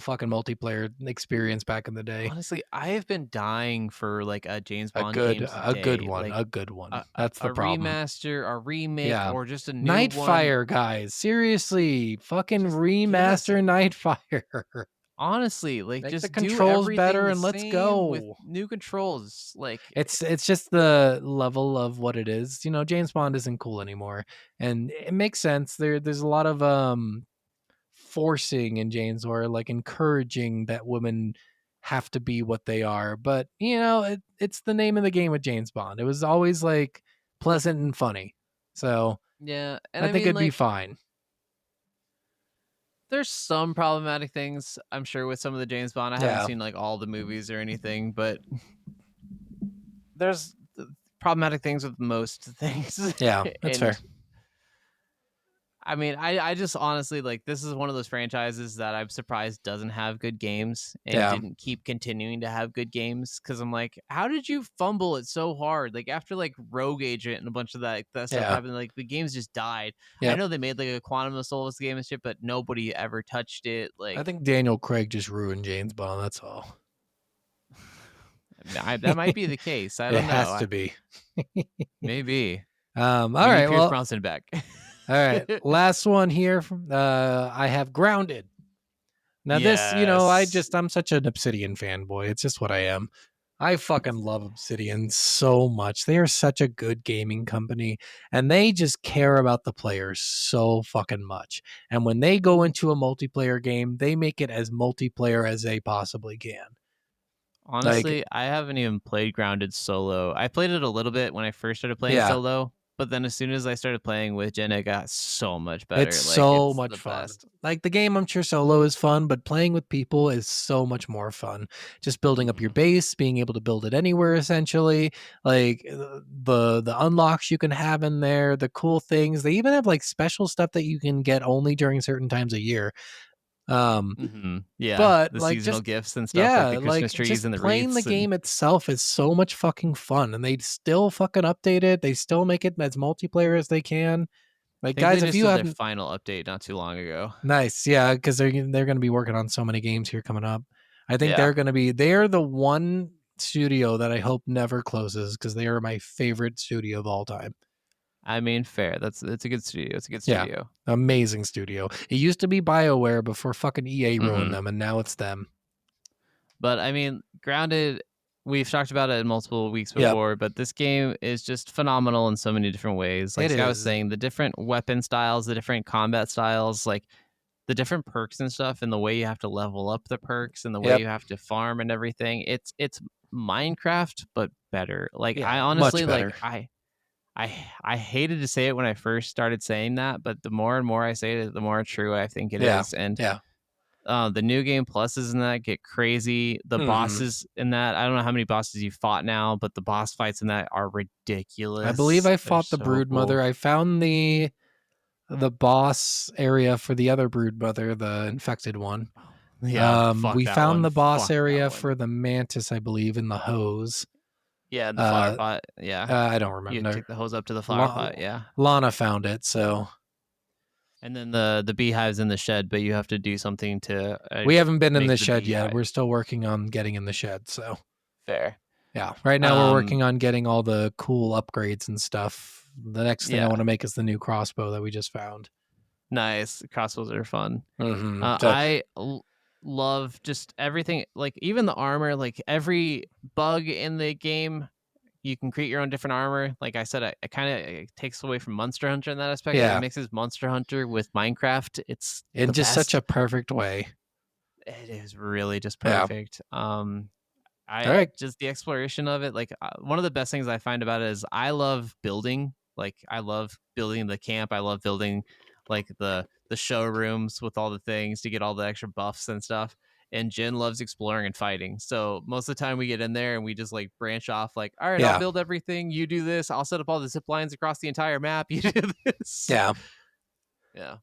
fucking multiplayer experience back in the day. Honestly, I have been dying for like a James Bond A game good today. one, Like, a good one. a That's the problem. remaster, a remake, Yeah. or just a new one. Nightfire, guys. Seriously, fucking Just remaster Nightfire. Honestly, like Make just the do controls everything better the and let's same go. with new controls. Like It's just the level of what it is. You know, James Bond isn't cool anymore, and it makes sense. There's a lot of forcing in James, or like encouraging that women have to be what they are. But you know, it's the name of the game with James Bond. It was always like pleasant and funny. So yeah, and I think mean, it'd be like, fine. there's some problematic things I'm sure with some of the James Bond. I haven't Yeah. seen like all the movies or anything, but there's problematic things with most things. Yeah, that's fair. I mean, I just honestly like this is one of those franchises that I'm surprised doesn't have good games and Yeah. didn't keep continuing to have good games because I'm like, how did you fumble it so hard? Like after like Rogue Agent and a bunch of that stuff Yeah. happened, like the games just died. I Yep. know they made like a Quantum of Solace game and shit, but nobody ever touched it. Like I think Daniel Craig just ruined James Bond. That's all. that might be the case. I It don't know. has to be. Maybe. All We need right. Pierce Well, Bronson back. all right. Last one here. I have Grounded. Now this, you know, Yes. I'm such an Obsidian fanboy. It's just what I am. I fucking love Obsidian so much. They are such a good gaming company, and they just care about the players so fucking much. And when they go into a multiplayer game, they make it as multiplayer as they possibly can. Honestly, I haven't even played Grounded solo. I played it a little bit when I first started playing Yeah. solo, but then as soon as I started playing with Jen, it got so much better. It's Like, so it's much the fun. best. Like the game, I'm sure solo is fun, but playing with people is so much more fun. Just building up your base, being able to build it anywhere, essentially. Like the unlocks you can have in there, the cool things. They even have like special stuff that you can get only during certain times of year. Yeah, but the like seasonal just gifts and stuff, yeah, like the like Christmas trees just and the playing the wreaths. game itself is so much fucking fun, and they still fucking update it. They still make it as multiplayer as they can. Like guys, if you did their haven't, final update not too long ago. nice, yeah, because they're going to be working on so many games here coming up. I think Yeah. they're the one studio that I hope never closes because they are my favorite studio of all time. I mean, fair. It's a good studio. It's a good Yeah. studio. Amazing studio. It used to be BioWare before fucking EA ruined Mhm. them, and now it's them. But I mean, Grounded, we've talked about it in multiple weeks Yep. before, but this game is just phenomenal in so many different ways. Like It I was is. saying, the different weapon styles, the different combat styles, like the different perks and stuff, and the way you have to level up the perks and the way Yep. you have to farm and everything. It's Minecraft, but better. Like Yeah, I much honestly better. like I hated to say it when I first started saying that, but the more and more I say it, the more true I think it is. Yeah, And yeah. the new game pluses in that get crazy. The Mhm. bosses in that, I don't know how many bosses you fought now, but the boss fights in that are ridiculous. I believe I They're fought the so Broodmother. cool. I found the boss area for the other Broodmother, the infected one. Yeah, fuck we that found one. the boss Fuck that area one. for the Mantis, I believe, in the hose. Yeah, the flower uh, pot. Yeah, I don't you remember. take the hose up to the flower Lo- pot. Yeah, Lana found it, so and then the beehives in the shed, but you have to do something to. we haven't been in make the the shed yet. beehive. We're still working on getting in the shed. So Fair. yeah, right now we're Um, working on getting all the cool upgrades and stuff. The next thing I Yeah. want to make is the new crossbow that we just found. Nice. Crossbows are fun. Mhm. I love just everything, like even the armor, like every bug in the game, you can create your own different armor. Like I said, it kind of takes away from Monster Hunter in that aspect. Yeah. It mixes Monster Hunter with Minecraft. It's in the just such best. a perfect way. It is really just Yeah. perfect. All right. Just the exploration of it. Like one of the best things I find about it is I love building. Like I love building the camp. I love building like the showrooms with all the things to get all the extra buffs and stuff. and Jen loves exploring and fighting. So most of the time we get in there and we just like branch off. Like, all right, Yeah. I'll build everything. You do this. I'll set up all the zip lines across the entire map. You do this. Yeah. Yeah.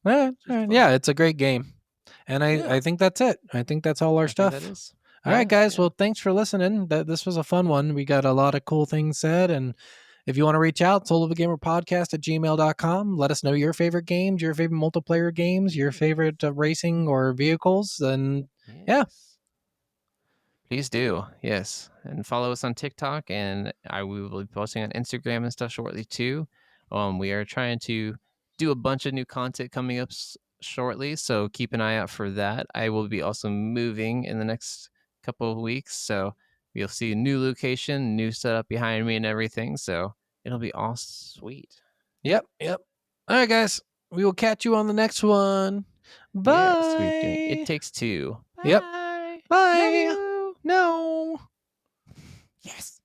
Yeah, it's a great game. And I think that's it. I think that's all our stuff. That is. All right, guys. Well, thanks for listening. This was a fun one. We got a lot of cool things said. And if you want to reach out, soulofagamerpodcast@gmail.com. Let us know your favorite games, your favorite multiplayer games, your favorite racing or vehicles. And yeah. Please do. Yes. And follow us on TikTok. And we will be posting on Instagram and stuff shortly too. We are trying to do a bunch of new content coming up shortly. So keep an eye out for that. I will be also moving in the next couple of weeks, so you'll see a new location, new setup behind me and everything, so it'll be all sweet. Yep. All right, guys, we will catch you on the next one. Bye. Yes, It Takes Two. Yep. Bye. No. No. Yes.